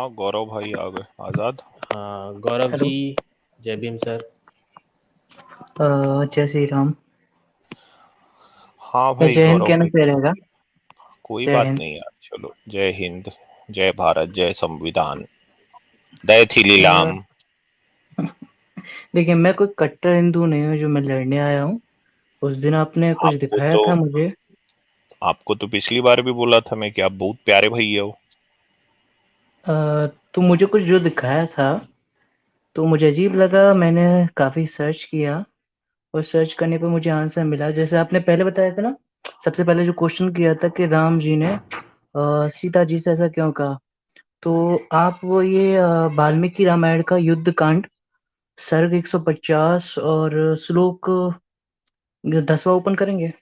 हाँ गौरव भाई आ गए। आजाद। हाँ गौरव हेलो। जी, जय भीम सर। जय श्री राम। हाँ या भाई जय हिंद गौरव कहना भाई सही रहेगा। कोई जय बात हिंद। नहीं यार, चलो जय हिंद, जय भारत, जय संविधान, जय अ, थीलीलाम। देखिए, मैं कोई कट्टर हिंदू नहीं हूँ जो मैं लड़ने आया हूँ। उस दिन आपने कुछ आपको दिखाया तो था मुझे। आपको तो पिछली बार भी बोला था मैं कि आप बहुत प्यारे भैया हो। तो मुझे कुछ जो दिखाया था तो मुझे अजीब लगा। मैंने काफ़ी सर्च किया और सर्च करने पे मुझे आंसर मिला। जैसे आपने पहले बताया था ना, सबसे पहले जो क्वेश्चन किया था कि राम जी ने सीता जी से ऐसा क्यों कहा, तो आप वो ये वाल्मीकि रामायण का युद्ध कांड सर्ग 150 और श्लोक 10वां ओपन करेंगे।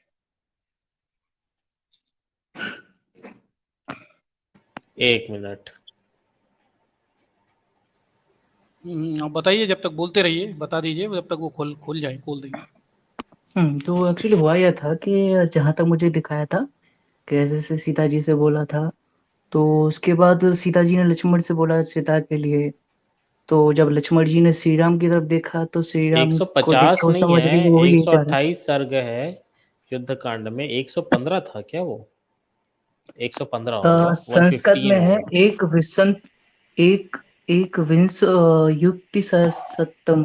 एक मिनट। आप बताइए, जब तक बोलते रहिए, बता दीजिए, जब तक वो खोल जाए खोल देंगे। तो एक्चुअली हुआ यह था कि जहाँ तक मुझे दिखाया था कि ऐसे ऐसे सीता जी से बोला था, तो उसके बाद सीता जी ने लक्ष्मण से बोला सीता के लिए। तो जब लक्ष्मण जी ने श्री राम की तरफ देखा तो श्री राम को देख 150 के वो नहीं समझ गए कि है, वो यही चाह रहे 128 सर्ग है युद्ध कांड में। 115 था क्या वो? 115 होगा, हैं। संस्कृत 115 में है होगा। एक विंशत एक एक विंश युक्ति सत्तम।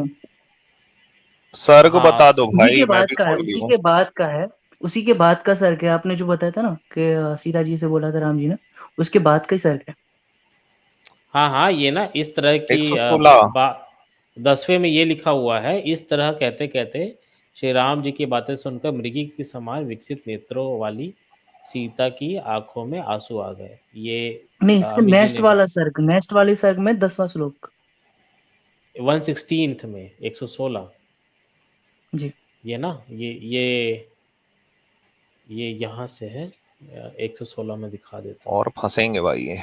सर्ग हाँ बता दो उसी भाई, के मैं बाद भी का है, खोल उसी लूँ। के बाद का है। उसी के बाद का सर्ग है। आपने जो बताया था ना कि सीता जी से बोला था राम जी ने, उसके बाद का ही सर्ग है। हाँ हाँ, ये ना इस तरह की 116। 10वें में ये लिखा हुआ है, इस तरह कहते कहते श्री राम जी की बातें सुनकर मृगी के समान विकसित नेत्रों वाली सीता की आंखों में आंसू आ गए। ये नहीं, इसके अमित जी नेक्स्ट ने वाला सर्ग, नेक्स्ट वाले सर्ग में 10वां श्लोक। 116 में 116। जी। ये ना ये यहाँ से है। 116 में दिखा देता हूँ। और फंसेंगे भाई ये।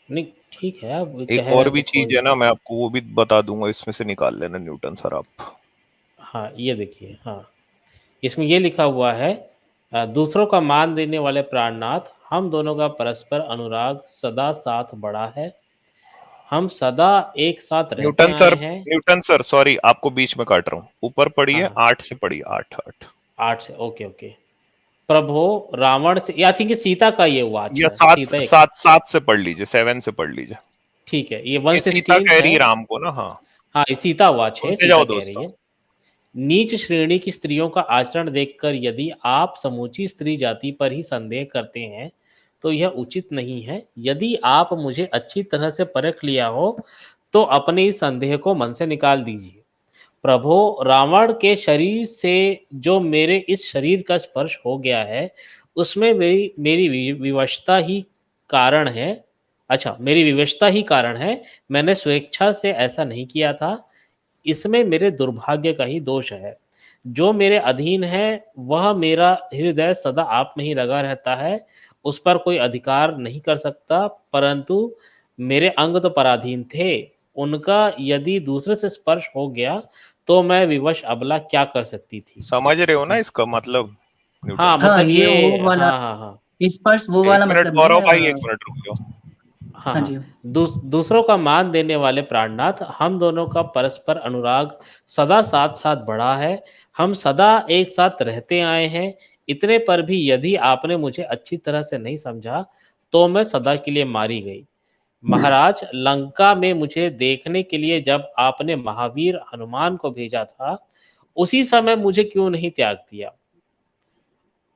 नहीं ठीक है, आप एक कह रहे और हैं भी तो चीज खोल है ना, देंगे। मैं आपको वो भी बता दूंगा, इसमें से निकाल लेना न्यूटन सर आप। हाँ ये देखिए, हाँ इसमें ये लिखा हुआ है, दूसरों का मान देने वाले प्राणनाथ, हम दोनों का परस्पर अनुराग सदा साथ बढ़ा है। हम सदा एक साथ रहते आए हैं। न्यूटन सर सॉरी, आपको बीच में काट रहा हूँ। ऊपर हाँ पढ़िए, हाँ, 8 से पढ़िए, 8 8। 8 से, ओके ओके। प्रभो रावण से, या थिंक सीता का ये हुआ। या अच्छा, 7 सीता एक, 7 7 से पढ़ लीजिए, 7 से पढ़ लीजिए। ठीक है, ये ये सीता 116 कह है। रही राम को ना। हाँ, हाँ ये सीता हुआ, 6 सुनते सीता जाओ कह रही दोस्तों। है। नीच श्रेणी की स्त्रियों का आचरण देखकर यदि आप समूची स्त्री जाति पर ही संदेह करते हैं तो यह उचित नहीं है। यदि आप मुझे अच्छी तरह से परख लिया हो तो अपने इस संदेह को मन से निकाल दीजिए। प्रभो, रावण के शरीर से जो मेरे इस शरीर का स्पर्श हो गया है उसमें मेरी मेरी विवशता ही कारण है। अच्छा, मेरी विवशता ही कारण है। मैंने स्वेच्छा से ऐसा नहीं किया था। इसमें मेरे दुर्भाग्य का ही दोष है। जो मेरे अधीन है वह मेरा हृदय सदा आप में ही लगा रहता है, उस पर कोई अधिकार नहीं कर सकता, परंतु मेरे अंग तो पराधीन थे। उनका यदि दूसरे से स्पर्श हो गया तो मैं विवश अबला क्या कर सकती थी। समझ रहे हो ना इसका मतलब, न्यूटन हाँ सर? हाँ, मतलब ये वो ये, वाला हाँ हाँ हाँ। स्पर्श वो एक वाला मिनट मतलब नहीं गौरव है। भाई, एक मिनट रुक जाओ। हाँ हाँ हाँ, जी। दूसरों का मान देने वाले प्राणनाथ, हम दोनों का परस्पर अनुराग सदा साथ साथ बढ़ा है। हम सदा एक साथ रहते आए हैं। इतने पर भी यदि आपने मुझे अच्छी तरह से नहीं समझा तो मैं सदा के लिए मारी गई। महाराज, लंका में मुझे देखने के लिए जब आपने महावीर हनुमान को भेजा था उसी समय मुझे क्यों नहीं त्याग दिया?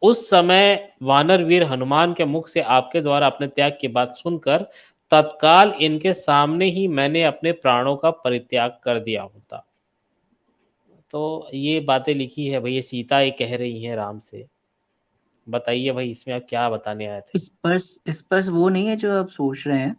उस समय वानरवीर हनुमान के मुख से आपके द्वारा अपने त्याग की बात सुनकर तत्काल इनके सामने ही मैंने अपने प्राणों का परित्याग कर दिया होता। तो ये बातें लिखी है भाई, ये सीता ये कह रही हैं राम से। बताइए भाई, इसमें आप क्या बताने आए थे? स्पर्श स्पर्श वो नहीं है जो आप सोच रहे हैं।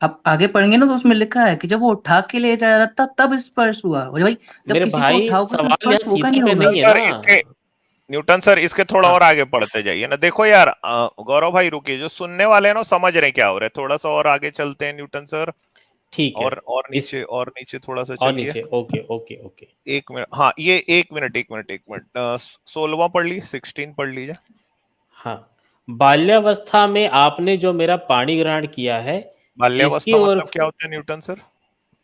आप आगे पढ़ेंगे ना तो उसमें लिखा है कि जब वो उठा के ले जा रहा था तब स्पर्श हुआ। और भाई, जब मेरे किसी को भाई उठाओगे तो सवाल स्पर्श यहाँ होगा सीता नहीं पे होगा। नहीं न्यूटन है सर ना। इसके न्यूटन सर इसके थोड़ा हाँ और आगे पढ़ते जाइए ना। देखो यार, गौरव भाई रुकिए, जो सुनने वाले हैं ना वो समझ रहे हैं क्या हो रहा है। थोड़ा सा और आगे चलते हैं न्यूटन सर। ठीक है। इस और नीचे थोड़ा सा और चलिए। नीचे, ओके ओके ओके। 1 मिनट, हाँ ये 1 मिनट 1 मिनट 1 मिनट। 16वां पढ़ लीजिए, 16 पढ़ लीजिए। हाँ, बाल्यावस्था में आपने जो मेरा पाणी ग्रहण किया है बाल्यावस्था ओर मतलब क्या होता है न्यूटन सर?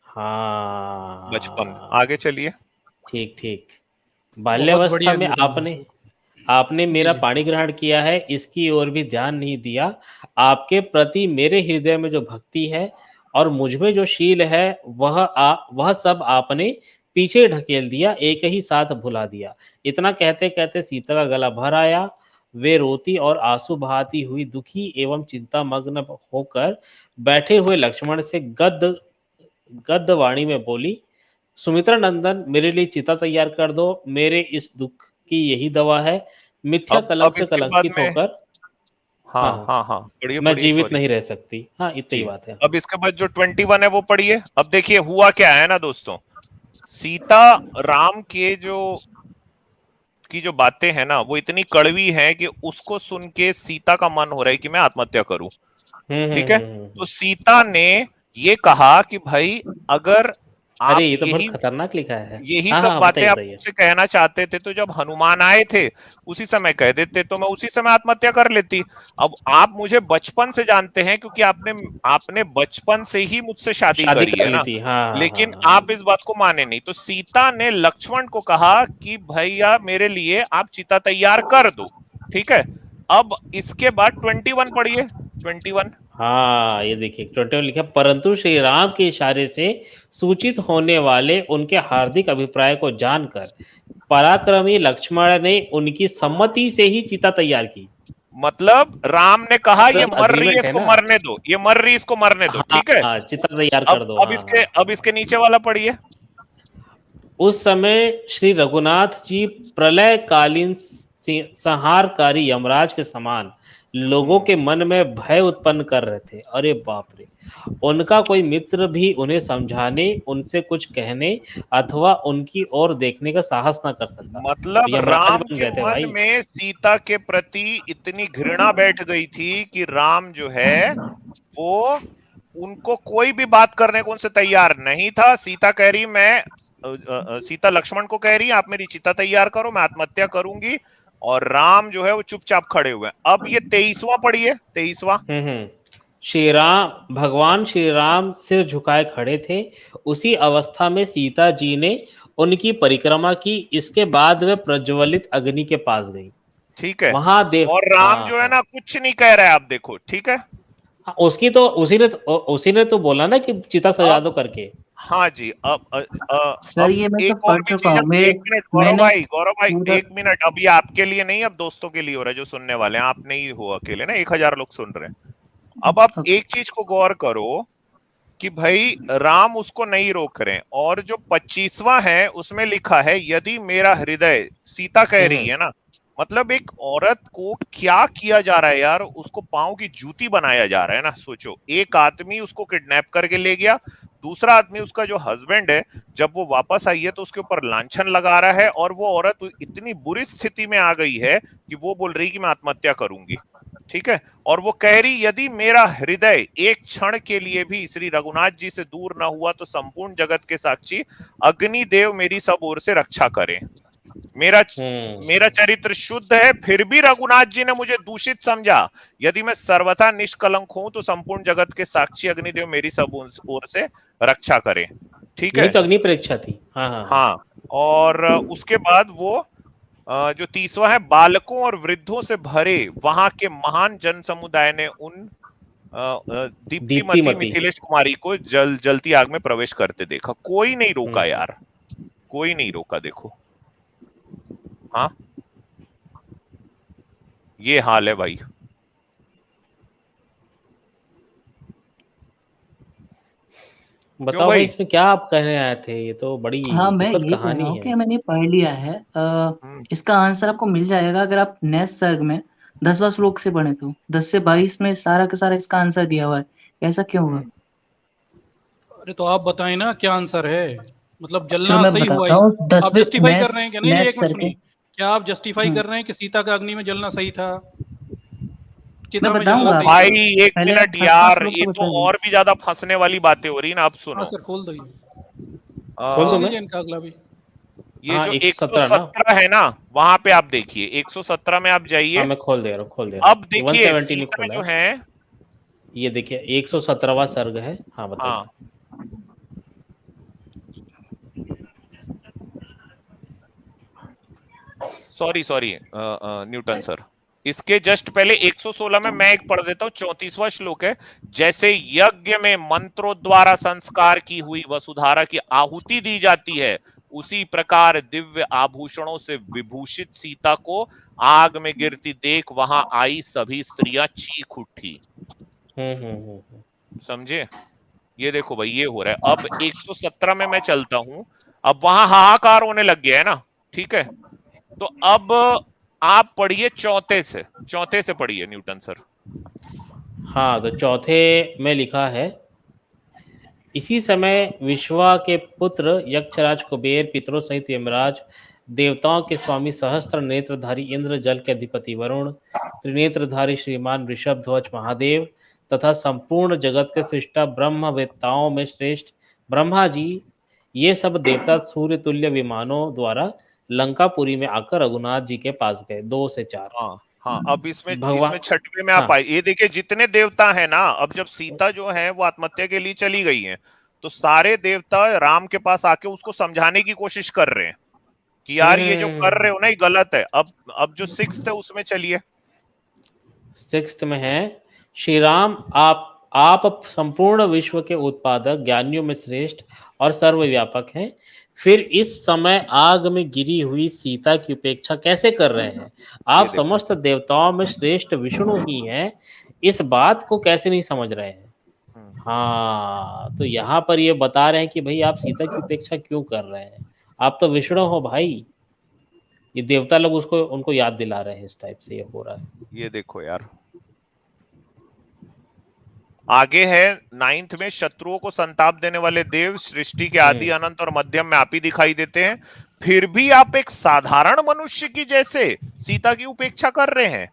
हाँ, बचपन। आगे चलिए। ठीक ठीक। बहुत बाल्यावस्था बढ़िया में न्यूटन आपने जी। आपने जी मेरा जी पानी ग्रहण किया है, इसकी ओर भी ध्यान नहीं दिया। आपके प्रति मेरे हृदय में जो भक्ति है और मुझ में जो शील है, वह सब आपने पीछे ढकेल दिया, एक ही साथ भुला दिया। इतना कहते कहते सीता का गला भर आया। वे रोती और आंसू बहाती हुई दुखी एवं चिंतामग्न होकर बैठे हुए लक्ष्मण से गद्य वाणी में बोली, सुमित्रा नंदन, मेरे लिए चिता तैयार कर दो। मेरे इस दुख की यही दवा है। मिथ्या कलंक अब से इसके बाद कलंकित में, होकर, हाँ हाँ हाँ, हाँ हाँ, पढ़िए मैं पढ़िए, जीवित सॉरी नहीं रह सकती। हाँ, इतनी ही जी। बात है। अब इसके बाद जो 21 है वो पढ़िए। अब देखिए हुआ क्या है ना दोस्तों, सीता राम के जो बातें हैं ना वो इतनी कड़वी हैं कि उसको सुन के सीता का मन हो रहा है कि मैं आत्महत्या करूं। ठीक है, तो सीता ने ये कहा कि भाई अगर अरे, आप ये तो बहुत खतरनाक लिखा है। यही हाँ सब हाँ, बातें बताइए आप बताइए। मुझसे कहना चाहते थे तो जब हनुमान आए थे उसी समय कह देते तो मैं उसी समय आत्महत्या कर लेती। अब आप मुझे बचपन से जानते हैं क्योंकि आपने आपने बचपन से ही मुझसे शादी शादी करी कर है ली ना, थी, हाँ हाँ लेकिन हाँ हाँ। आप इस बात को माने नहीं। तो सीता ने लक्ष्मण को कहा कि भैया मेरे लिए आप चिता तैयार कर दो। ठीक है, अब इसके बाद 21 पढ़िए। 21। हाँ, ये देखिए 21 लिखा, परंतु श्री राम के इशारे से सूचित होने वाले उनके हार्दिक अभिप्राय को जानकर पराक्रमी लक्ष्मण ने उनकी सम्मति से ही चिता तैयार की। मतलब राम ने कहा ये मतलब मर रही है अग्रीमेंट है इसको ना। मरने दो, ये मर रही है इसको मरने दो। हाँ ठीक है, हाँ, चिता तैयार अब कर दो, अब हाँ इसके हाँ। अब इसके नीचे वाला पढ़िए। उस समय श्री रघुनाथ जी प्रलयकालीन संहारकारी यमराज के समान लोगों के मन में भय उत्पन्न कर रहे थे। अरे बाप रे! उनका कोई मित्र भी उन्हें समझाने, उनसे कुछ कहने अथवा उनकी ओर देखने का साहस ना कर सका। मतलब यमराज राम बन के गए थे मन भाई। में सीता के प्रति इतनी घृणा बैठ गई थी कि राम जो है वो उनको कोई भी बात करने को उनसे तैयार नहीं था। सीता कह रही सीता लक्ष्मण को कह रही आप मेरी चिता तैयार करो मैं आत्महत्या करूंगी, और राम जो है वो चुपचाप खड़े हुए हैं। अब ये 23वां पढ़िए, 23वां। हम्म। भगवान श्री राम सिर झुकाए खड़े थे। उसी अवस्था में सीता जी ने उनकी परिक्रमा की। इसके बाद वे प्रज्वलित अग्नि के पास गई। ठीक है, वहां देव, और राम हाँ जो है हाँ ना कुछ नहीं कह रहा है, आप देखो। ठीक है, हाँ, उसी ने तो बोला ना कि चिता सजा दो अब करके। हाँ जी, सर अब ये मैं सब एक और पढ़ भी चुका चीज, हूँ अब मेरे। एक मिनट मैंने गौरव भाई पूरा। एक मिनट, अब ये आपके लिए नहीं, अब दोस्तों के लिए हो रहा है जो सुनने वाले हैं, आप नहीं हो अकेले ना, 1000 लोग सुन रहे हैं। अब आप ओके। एक चीज को गौर करो कि भाई राम उसको नहीं रोक रहे हैं, और जो 25वां है उसमें लिखा है यदि मेरा हृदय, सीता कह रही हम्म है ना, मतलब एक औरत को क्या किया जा रहा है यार, उसको पांव की जूती बनाया जा रहा है ना। सोचो, एक आदमी उसको किडनैप करके ले गया, दूसरा आदमी उसका जो हस्बैंड है जब वो वापस आई है तो उसके ऊपर लांछन लगा रहा है, और वो औरत इतनी बुरी स्थिति में आ गई है कि वो बोल रही कि मैं आत्महत्या करूंगी। ठीक है, और वो कह रही यदि मेरा हृदय एक क्षण के लिए भी श्री रघुनाथ जी से दूर ना हुआ तो संपूर्ण जगत के साक्षी अग्निदेव मेरी सब ओर से रक्षा करें। मेरा मेरा हम्म चरित्र शुद्ध है फिर भी रघुनाथ जी ने मुझे दूषित समझा। यदि मैं सर्वथा निष्कलंक हूं तो संपूर्ण जगत के साक्षी अग्निदेव मेरी सब ओर से रक्षा करें। ठीक यही है, तो अग्नि परीक्षा थी। हाँ हाँ हाँ। हाँ, और उसके बाद वो जो 30वां है, बालकों और वृद्धों से भरे वहां के महान जन समुदाय ने उन दीप्तिमती दीप्तिमती। मिथिलेश कुमारी को जलती आग में प्रवेश करते देखा। कोई नहीं रोका हम्म। यार, कोई नहीं रोका। देखो, हाँ, ये हाल है भाई। क्यों बताओ भाई, भाई? इसमें क्या आप कहने आए थे? ये तो बड़ी हाँ मैं दुखद ये कह रहा कहानी हूँ है। कि मैंने पढ़ लिया है। हम्म, इसका आंसर आपको मिल जाएगा अगर आप नेक्स्ट सर्ग में 10वां श्लोक से पढ़े तो 10 से 22 में सारा का सारा इसका आंसर दिया हुआ है। ऐसा क्यों हुआ? हम्म। अरे तो आप बताएं ना क्या आंसर है। मतलब चलो जलना मैं सही हुआ बताता ही। हूँ आप 10वें जस्टिफाई कर रहे हैं क्या? नेक्स्ट नहीं नहीं, एक नेक्स्ट मिनट सर्ग के। सुनिए। क्या आप जस्टिफाई कर रहे हैं कि सीता का अग्नि में जलना सही था, मैं चिता में जलना बताऊंगा सही था? भाई एक पहले आप मिनट 10वां यार, श्लोक ये तो तो बता दीजिए। और भी ज्यादा फंसने वाली बातें हो रही है ना। आप हाँ सुनो, सर, खोल दीजिए। खोल आ, दो खोल मैं। दीजिए इनका अगला भी। ये हाँ, जो 117 ना। 117 है ना, वहां पे आप देखिए, 117 में आप हाँ, जाइए। मैं खोल दे रहा हूँ, खोल दे रहा हूँ। अब ये देखिए 117 ही सीता खोला जो है। है ये देखिए 117वां सर्ग है। हाँ बताइए। हाँ, सॉरी सॉरी न्यूटन सर, इसके जस्ट पहले 116 में मैं एक पढ़ देता हूँ, 34वां श्लोक है। जैसे यज्ञ में मंत्रों द्वारा संस्कार की हुई वसुधारा की आहुति दी जाती है, उसी प्रकार दिव्य आभूषणों से विभूषित सीता को आग में गिरती देख वहां आई सभी स्त्रियां चीख उठी। समझे? ये देखो भाई, ये हो रहा है। अब 117 में मैं चलता हूं, अब वहां हाहाकार होने लग गया है ना, ठीक है? तो अब आप पढ़िए चौथे से पढ़िए न्यूटन सर। हाँ, तो चौथे में लिखा है, इसी समय विश्वा के पुत्र यक्षराज कुबेर, पितरों सहित यमराज, देवताओं के स्वामी सहस्त्र नेत्रधारी इंद्र, जल के अधिपति वरुण, त्रिनेत्रधारी श्रीमान ऋषभ ध्वज महादेव तथा संपूर्ण जगत के सृष्टा ब्रह्मवेत्ताओं में श्रेष्ठ ब्रह्मा जी, ये सब देवता सूर्य तुल्य विमानों द्वारा लंकापुरी में आकर रघुनाथ जी के पास गए। 2 से 4। हाँ हाँ, अब इसमें भगवान, छठवें में आप हाँ, आए, ये देखिए जितने देवता हैं ना, अब जब सीता जो है वो आत्महत्या के लिए चली गई है, तो सारे देवता राम के पास आके उसको समझाने की कोशिश कर रहे हैं कि यार ये जो कर रहे हो ना ये गलत है। अब जो 6th है उसमें चलिए। 6th में है, श्री राम आप संपूर्ण विश्व के उत्पादक, ज्ञानियों में श्रेष्ठ और सर्वव्यापक हैं। फिर इस समय आग में गिरी हुई सीता की उपेक्षा कैसे कर रहे हैं? आप ये देखो। समस्त देवताओं में श्रेष्ठ विष्णु ही हैं, इस बात को कैसे नहीं समझ रहे हैं? हाँ, तो यहाँ पर ये बता रहे हैं कि भाई आप सीता की उपेक्षा क्यों कर रहे हैं? आप तो विष्णु हो भाई। ये देवता लोग उसको उनको याद दिला रहे हैं, इस टाइप से ये हो रहा है। ये देखो यार, आगे है 9th में, शत्रुओं को संताप देने वाले देव सृष्टि के आदि, अनंत और मध्यम में आप ही दिखाई देते हैं, फिर भी आप एक साधारण मनुष्य की जैसे सीता की उपेक्षा कर रहे हैं।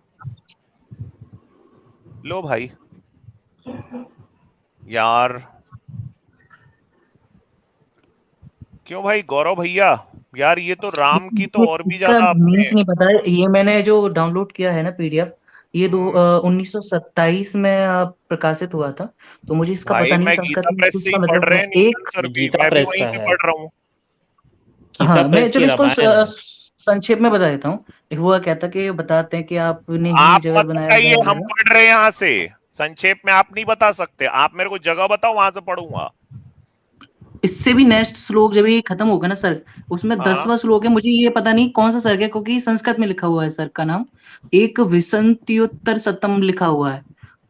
लो भाई यार, क्यों भाई गौरव भैया, यार ये तो राम की तो और भी ज्यादा मीन्स आपने। नहीं पता है। ये मैंने जो डाउनलोड किया है ना पीडीएफ, ये 1927 में प्रकाशित हुआ था, तो मुझे इसका भाई पता नहीं मैं संस्कृत गीता में प्रेस से ही इसका पढ़ मतलब रहे हैं न्यूटन एक। सर भी, गीता मैं भी प्रेस वहीं का से है, पढ़ रहा हूँ। गीता हाँ, मैं प्रेस की चलो इसको रामायण है। संक्षेप में बता देता हूँ। वो कहता कि बताते हैं कि आपने ही आप जगत मत बनाया बताइए, हम वगैरह। पढ़ रहे हैं यहाँ से। संक्षेप में आप नहीं बता सकते, आप मेरे को जगह बताओ, वहां से पढ़ूंगा। इससे भी नेक्स्ट श्लोक जब ये खत्म होगा ना सर, उसमें हाँ 10वां श्लोक है। मुझे ये पता नहीं कौन सा सर्ग है, क्योंकि संस्कृत में लिखा हुआ है सर का नाम, एक विसंत्योत्तर शतम लिखा हुआ है।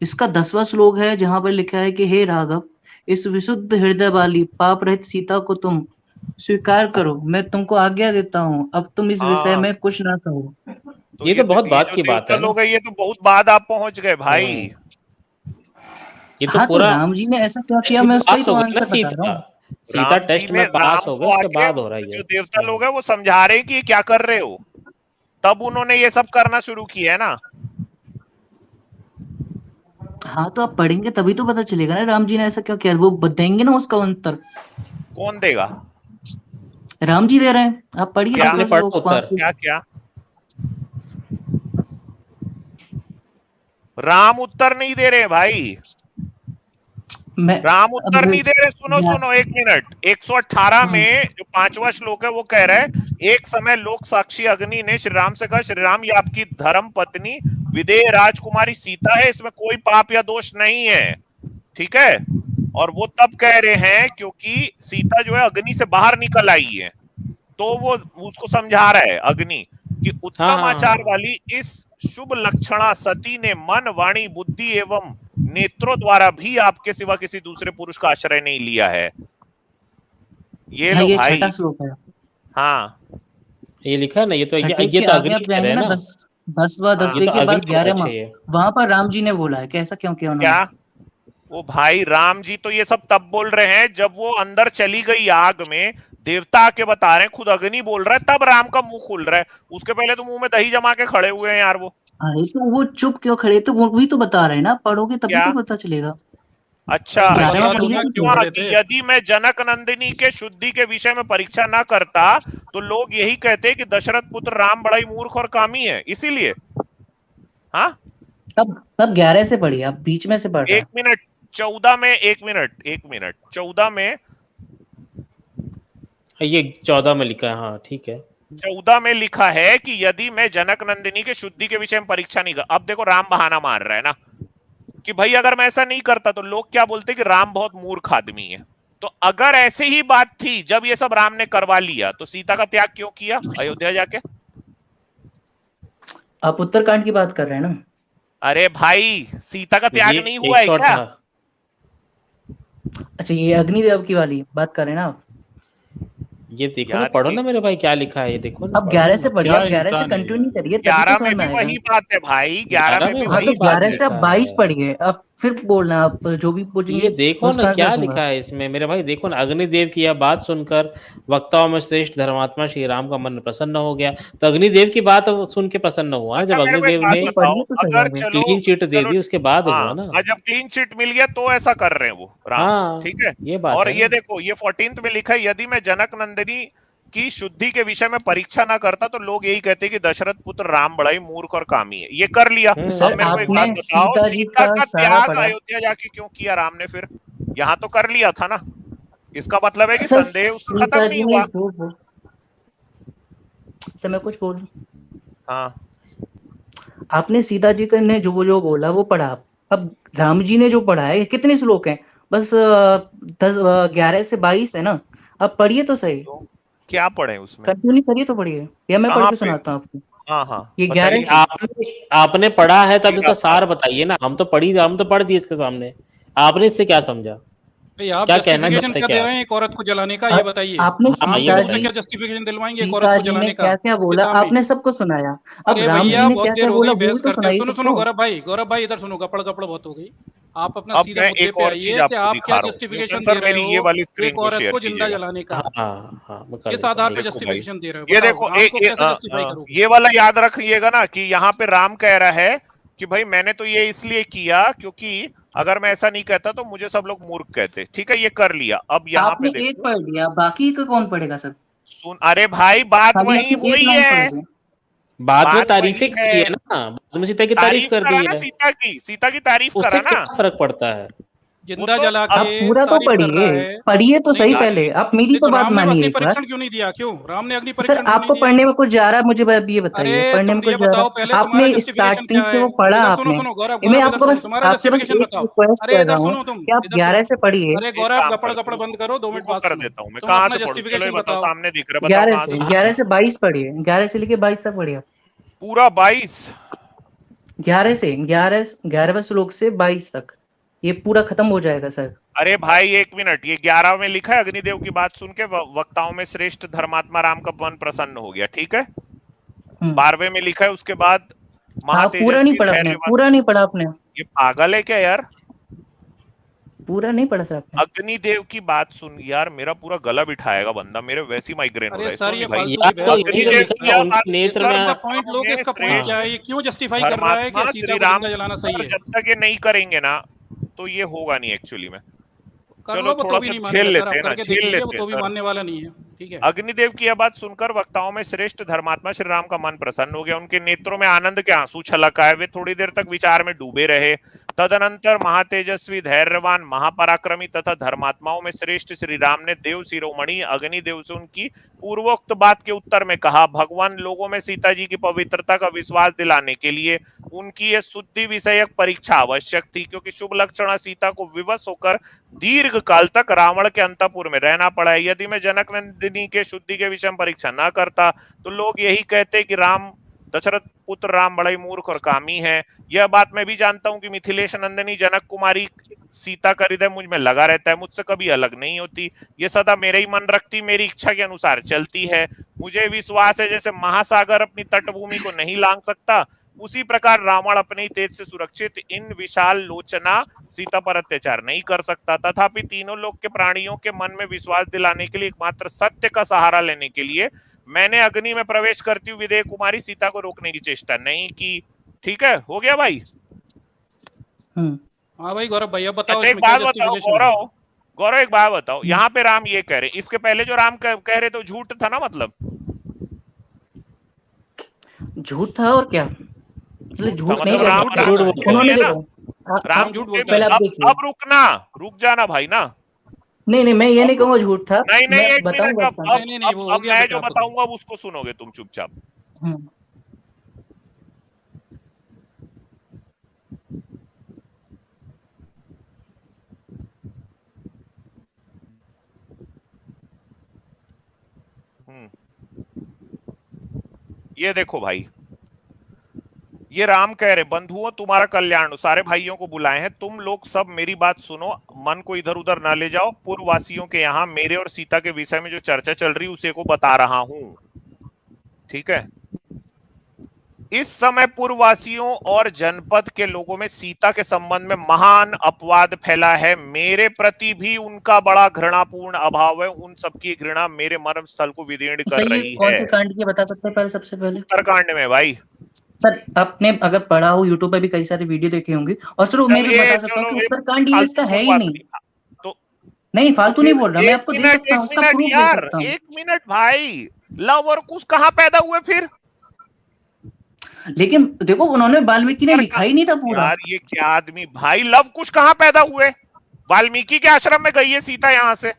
इसका 10वां श्लोक है, जहां पर लिखा है कि हे राघव, इस विशुद्ध हृदय वाली पाप रहित सीता को तुम स्वीकार करो, मैं तुमको आज्ञा देता हूँ, अब तुम इस विषय हाँ, में कुछ ना कहो। तो ये तो बहुत ये बात जो की बात देवता है ना। लोग है, ये तो बहुत बाद आप पहुंच गए भाई। ये तो हाँ, तो पूरा राम जी ने ऐसा क्यों किया, टेस्ट मैं में उसका ही पास तो हो गई ना आंसर बता रहा सीता। हूँ। सीता राम जी टेस्ट ने में पास राम हो गए, को उसके आके, बाद हो रहा है जो ये। देवता लोग है वो समझा रहे हैं कि ये क्या कर रहे हो, तब उन्होंने ये सब करना शुरू किया है ना। हाँ, तो आप पढ़ेंगे तभी तो पता चलेगा ना राम जी ने ऐसा क्यों किया, वो बताएंगे ना उसका उत्तर। कौन देगा? राम जी दे रहे हैं, आप पढ़िए क्या? आपने 10वां पढ़ा श्लोक वहां उत्तर? से। क्या क्या? राम उत्तर नहीं दे रहे भाई, मैं राम अब उत्तर नहीं दे रहे। सुनो ध्यान- सुनो, एक मिनट। 118 हाँ, में जो 5वां श्लोक है वो कह रहा है, एक समय लोक साक्षी अग्नि ने श्री राम से कहा, श्री राम ये आपकी धर्म पत्नी विदेह राजकुमारी सीता है, इसमें कोई पाप या दोष नहीं है, ठीक है? और वो तब कह रहे हैं क्योंकि सीता जो है अग्नि से बाहर निकल आई है, तो वो उसको समझा रहा है अग्नि कि हाँ उत्तम हाँ आचार हाँ। वाली इस शुभ लक्षणा सती ने मन वाणी बुद्धि एवं नेत्रों द्वारा भी आपके सिवा किसी दूसरे पुरुष का आश्रय नहीं लिया है। ये हाँ, लो ये भाई। 6वां श्लोक है। हाँ ये लिखा है ना, ये तो छठे ये के तो आगे अग्नि आप कह रहे जाएंगे हैं ना, ना। 10वां हाँ। ये 10वें तो के बाद अग्नि होना 11वां, चाहिए। वहां पर राम जी ने बोला है कि ऐसा क्यों किया उन्होंने। क्या? वो भाई राम जी तो ये सब तब बोल रहे हैं जब वो अंदर चली गई आग में, देवता आके बता रहे हैं, खुद अग्नि बोल रहा है, तब राम का मुंह खुल रहा है। उसके पहले तो मुंह में दही जमा के खड़े हुए हैं यार वो। अरे तो वो चुप क्यों खड़े, तो वो भी तो बता रहे हैं ना, पढ़ोगे तभी क्या? तो पता चलेगा। अच्छा, तो ये 11वां बता दो पढ़िए ना तो क्यों क्यों। हाँ, खड़े कि थे। यदि मैं जनक नंदिनी के शुद्धि के विषय में परीक्षा ना करता तो लोग यही कहते कि दशरथ पुत्र राम बड़ा ही मूर्ख और कामी है, इसीलिए। हाँ, अब 11 से पढ़िए, आप बीच में से पढ़ रहे एक मिनट 14 में, एक मिनट 14 में, ये 14 में लिखा है, हाँ ठीक है। 14 में लिखा है कि यदि मैं जनक नंदिनी के शुद्धि के विषय में परीक्षा नहीं कर, अब देखो राम बहाना मार रहा है ना कि भाई अगर मैं ऐसा नहीं करता तो लोग क्या बोलते कि राम बहुत मूर्ख आदमी है। तो अगर ऐसे ही बात थी जब ये सब राम ने करवा लिया तो सीता का त्याग क्यों किया अयोध्या जाके? आप उत्तरकांड की बात कर रहे हैं ना? अरे भाई सीता का त्याग ये नहीं हुआ है क्या? अच्छा, ये अग्निदेव की वाली बात कर रहे हैं ना आप? ये देखो ना, पढ़ो ना मेरे भाई क्या लिखा है, ये देखो ना। अब 11 से पढ़िए, क्या आप 11 से इंसान है कंटिन्यू नहीं करिए, तभी 11 तो में समझ में भी आएगा। वही बात है भाई, 11 में भी हाँ तो वही बात 11 है। से आप 22 पढ़िए, अब फिर बोलना आप जो भी पूछेंगे ये देखो ना उसका क्या आंसर लिखा दूंगा। है इसमें मेरे भाई, देखो ना, अग्निदेव की यह बात सुनकर वक्ताओं में श्रेष्ठ धर्मात्मा श्री राम का मन प्रसन्न हो गया। तो अग्निदेव की बात सुन के प्रसन्न हुआ ना, अच्छा जब मेरे को एक अग्निदेव बात ने बताओ, पढ़िए तो सही अगर आगे। चलो क्लीन चिट दे चलो दी उसके बाद हुआ हाँ ना। जब क्लीन चिट मिल गया तो ऐसा कर रहे हैं वो राम, हाँ ठीक है। ये बात और है ये ना। देखो ये 14th में लिखा है, यदि मैं जनक नंदिनी की शुद्धि के विषय में परीक्षा ना करता तो लोग यही कहते कि दशरथ पुत्र राम बड़ा ही मूर्ख और कामी है। ये कर लिया। अब सर मेरे को एक आपने बात बताओ, सीता जी सीता का का सारा त्याग पढ़ा। अयोध्या जाके क्यों किया राम ने? फिर यहाँ तो कर लिया था ना, इसका मतलब है कि सर संदेह उसका सीता खत्म जी नहीं ने हुआ। जो सर मैं कुछ बोल, हाँ आपने सीता जी का ने जो जो बोला वो पढ़ा। अब राम जी ने जो पढ़ा है, कितने श्लोक हैं? बस 11 से 22 है ना? अब पढ़िए तो सही, तो क्या पढ़े उसमें? कंटिन्यू करिए तो पढ़िए, या मैं पढ़ कहाँ के पे? सुनाता हूँ आपको। हाँ हाँ ये 11 बताइए। से आपने पढ़ा है तब मेरा इसका सार बताइए ना। हम तो पढ़ दिए इसके सामने, आपने इससे क्या समझा, भाई आप क्या कहना जस्टिफिकेशन चाहते क्या क्या दे आप? रहे हैं एक औरत को जलाने का, ये बताइए। आपने हाँ ये सामने सीता मुझसे जी क्या बताइए। जस्टिफिकेशन दिलवाएंगे एक औरत सीता को जी ने जलाने का क्या क्या उसके बोला सामने? आपने सबको सुनाया। अब अरे राम जी भैया ने बहुत क्या देर क्या हो बोला गई वो बहस तो करते हुए। सुनाइए सुनो सुनो सबको। गौरव भाई इधर सुनो, गपड़ गपड़ बहुत हो गई। आप अपना अब सीधे मैं मुद्दे एक पे और चीज आइए कि आपको आप दिखा क्या रहा हूँ, न्यूटन जस्टिफिकेशन दे सर रहे मेरी ये हो वाली स्क्रीन एक को औरत शेयर को जिंदा कीजिएगा। जलाने का? हाँ मैं कर किस देता आधार हूँ। पे देखो भाई, जस्टिफिकेशन दे रहे हो? ये बताओ देखो राम को कैसे जस्टिफाई करोगे? ये वाला याद रखिएगा ना कि यहाँ पे राम कह रहा है कि भाई मैंने तो ये इसलिए किया क्योंकि अगर मैं ऐसा नहीं कहता तो मुझे सब लोग मूर्ख कहते। ठीक है, ये कर लिया। अब यहाँ पे आपने एक देखो, पढ़ लिया, बाकी का कौन पढ़ेगा सर? सुन, अरे भाई बात खाली वही आपने एक वही लाइन पढ़ है, ली। बाद में बात तारीफें वही कर है। दी है ना, बाद में सीता की तारीफ तारीफ कर करा दी ना है, सीता की तारीफ करा उससे ना। क्या फर्क पड़ता है। वो जिंदा तो जला अब आप के पूरा तो तारीफ कर रहा पढ़िए, है। पढ़िए तो नहीं सही नहीं पहले, आप मेरी नहीं, तो तो बात राम ने मानिए अग्नि एक बार। परीक्षण क्यों नहीं दिया? क्यों राम ने अग्नि सर परीक्षण क्यों नहीं आपको दिया? पढ़ने में कुछ जा रहा है, मुझे ये बताइए, अरे पढ़ने तुम में ये कुछ जा रहा बताओ है? पहले तुम्हारा आपने जस्टिफिकेशन स्टार्टिंग क्या से है? वो पढ़ा इधर सुनो आपने। सुनो गौरव मैं गौरव इधर आपको सुनो, बस तुम्हारा आपसे बस जस्टिफिकेशन एक बताओ। रिक्वेस्ट अरे कर रहा इधर हूँ सुनो, तुम कि आप इधर 11 सुनो। से पढ़िए। अरे एक गौरव काम गपड़ करते गपड़ हो, बंद करो, 2 मिनट रुको बात कर सुनो। देता हूँ मैं। तुम कहाँ अपना से पढ़ूं? चलो ये जस्टिफिकेशन बताओ, बताओ। सामने दिख रहा है, बताओ 11 कहाँ से से पढ़ूं? 11 से 22 पढ़िए, 11 से लेके 22 तक पढ़िए। पूरा 22? 11 से 11वें श्लोक से 22 तक ये पूरा खत्म हो जाएगा सर। अरे भाई एक मिनट, ये 11 में लिखा है अग्निदेव की बात सुन के वक्ताओं में श्रेष्ठ धर्मात्मा राम का मन प्रसन्न हो गया। ठीक है, 12वें में लिखा है उसके बाद हाँ पूरा नहीं महातेजस्वी पढ़ा आपने, धैर्यवान। पूरा नहीं पढ़ा आपने, ये पागल है क्या यार? पूरा नहीं पढ़ा सर आपने। अग्निदेव की बात सुन यार, मेरा पूरा गला बिठाएगा बंदा, मेरे वैसी माइग्रेन हो अरे रहा है। सर सुन ये भाई, फालतू की याद तो बहस यही होती तो है। अग्निदेव लिखा की था यह उनके बात ये नेत्र सुनकर में। सर का पॉइंट वक्ताओं लो कि में इसका पॉइंट श्रेष्ठ क्या है, ये क्यों जस्टिफाई कर रहा है कि धर्मात्मा सीता श्री को राम जिंदा जलाना सही सर है? जब तक ये नहीं करेंगे ना तो ये होगा नहीं एक्चुअली में। कर चलो लो, वो तो थोड़ा भी सा नहीं झेल मानेगा सर। लेते आप हैं ना, करके देख झेल लीजिए, वो लेते हैं तो भी सर। मानने वाला नहीं है। ठीक है। अग्निदेव की यह बात सुनकर वक्ताओं में श्रेष्ठ धर्मात्मा श्री राम का मन प्रसन्न हो गया। उनके नेत्रों में आनंद के आंसू छलक आए। वे थोड़ी देर तक विचार में डूबे रहे। तदनंतर महातेजस्वी धैर्यवान महापराक्रमी तथा धर्मात्माओं में श्रेष्ठ श्री राम ने देव शिरोमणि अग्निदेव से उनकी पूर्वोक्त बात के उत्तर में कहा, भगवान लोगों में सीता जी की पवित्रता का विश्वास दिलाने के लिए उनकी यह शुद्धि विषयक परीक्षा आवश्यक थी, क्योंकि शुभ लक्षणा सीता को विवश होकर दीर्घ काल तक रावण के अंतपुर में रहना पड़ा है। यदि मैं जनक नंदिनी के शुद्धि के विषय में परीक्षा न करता तो लोग यही कहते कि राम दशरथ पुत्र राम बड़ा ही मूर्ख और कामी है। यह बात मैं भी जानता हूं कि मिथिलेश नंदिनी जनक कुमारी सीता का हृदय मुझ में लगा रहता है, मुझसे कभी अलग नहीं होती। ये सदा मेरे ही मन रखती, मेरी इच्छा के अनुसार चलती है। मुझे विश्वास है जैसे महासागर अपनी तटभूमि को नहीं लांग सकता, उसी प्रकार रावण अपने ही तेज से सुरक्षित इन विशाल लोचना सीता पर अत्याचार नहीं कर सकता। तथापि तीनों लोक के प्राणियों के मन में विश्वास दिलाने के लिए एकमात्र सत्य का सहारा लेने के लिए मैंने अग्नि में प्रवेश करती हुई विदेह कुमारी सीता को रोकने की चेष्टा नहीं की। ठीक है, हो गया भाई? हाँ भाई गौरव भाई, अब बताओ अच्छा एक इसमें क्या बात बताओ जस्टिफिकेशन है? गौरव एक बात बताओ, यहाँ पे राम ये कह रहे, इसके पहले जो राम कह रहे तो झूठ था ना? मतलब झूठ था और क्या? झूठ मतलब नहीं कह राम सकते। झूठ बोलते उन्होंने है ना? देखो राम आप झूठ झूठे बोलते पहले हैं। आप देखिए, अब रुकना, रुक जाना भाई ना। नहीं मैं ये नहीं अब कहूँगा झूठ था, नहीं मैं एक मिनट, बताऊंगा इसका। नहीं, वो हो गया मैं बेटा, जो आप बताऊंगा अब उसको सुनोगे तुम चुपचाप। हम्म, हम्म, ये देखो भाई, ये राम कह रहे बंधुओं तुम्हारा कल्याण हो, सारे भाइयों को बुलाए हैं, तुम लोग सब मेरी बात सुनो, मन को इधर उधर ना ले जाओ। पूर्ववासियों के यहाँ मेरे और सीता के विषय में जो चर्चा चल रही उसे को बता रहा हूं, ठीक है? इस समय पूर्ववासियों और जनपद के लोगों में सीता के संबंध में महान अपवाद फैला है। मेरे प्रति भी उनका बड़ा घृणापूर्ण अभाव है। उन सबकी घृणा मेरे मर्म स्थल को विदीर्ण कर सर ये रही कौन है। से कांड की बता सकते हैं पहले, सबसे पहले? उत्तरकांड में भाई। सर आपने अगर पढ़ा हो, यूट्यूब पे भी कई सारी वीडियो देखी होंगी, और सर मैं भी चलिए बता सकता हूँ चलो, कि एक उत्तरकांड ये इसका फालतू है ही नहीं। बकवास तो नहीं फालतू नहीं फिर बोल रहा, मैं आपको दे सकता हूँ, उसका प्रूफ दे यार, सकता हूँ। 1 मिनट भाई, लव और कुश कहाँ पैदा हुए फिर? लेकिन देखो उन्होंने, वाल्मीकि ने लिखा ही नहीं था पूरा। यार ये क्या आदमी भाई, लव कुश कहाँ पैदा हुए? वाल्मीकि के आश्रम में गई है सीता यहाँ से।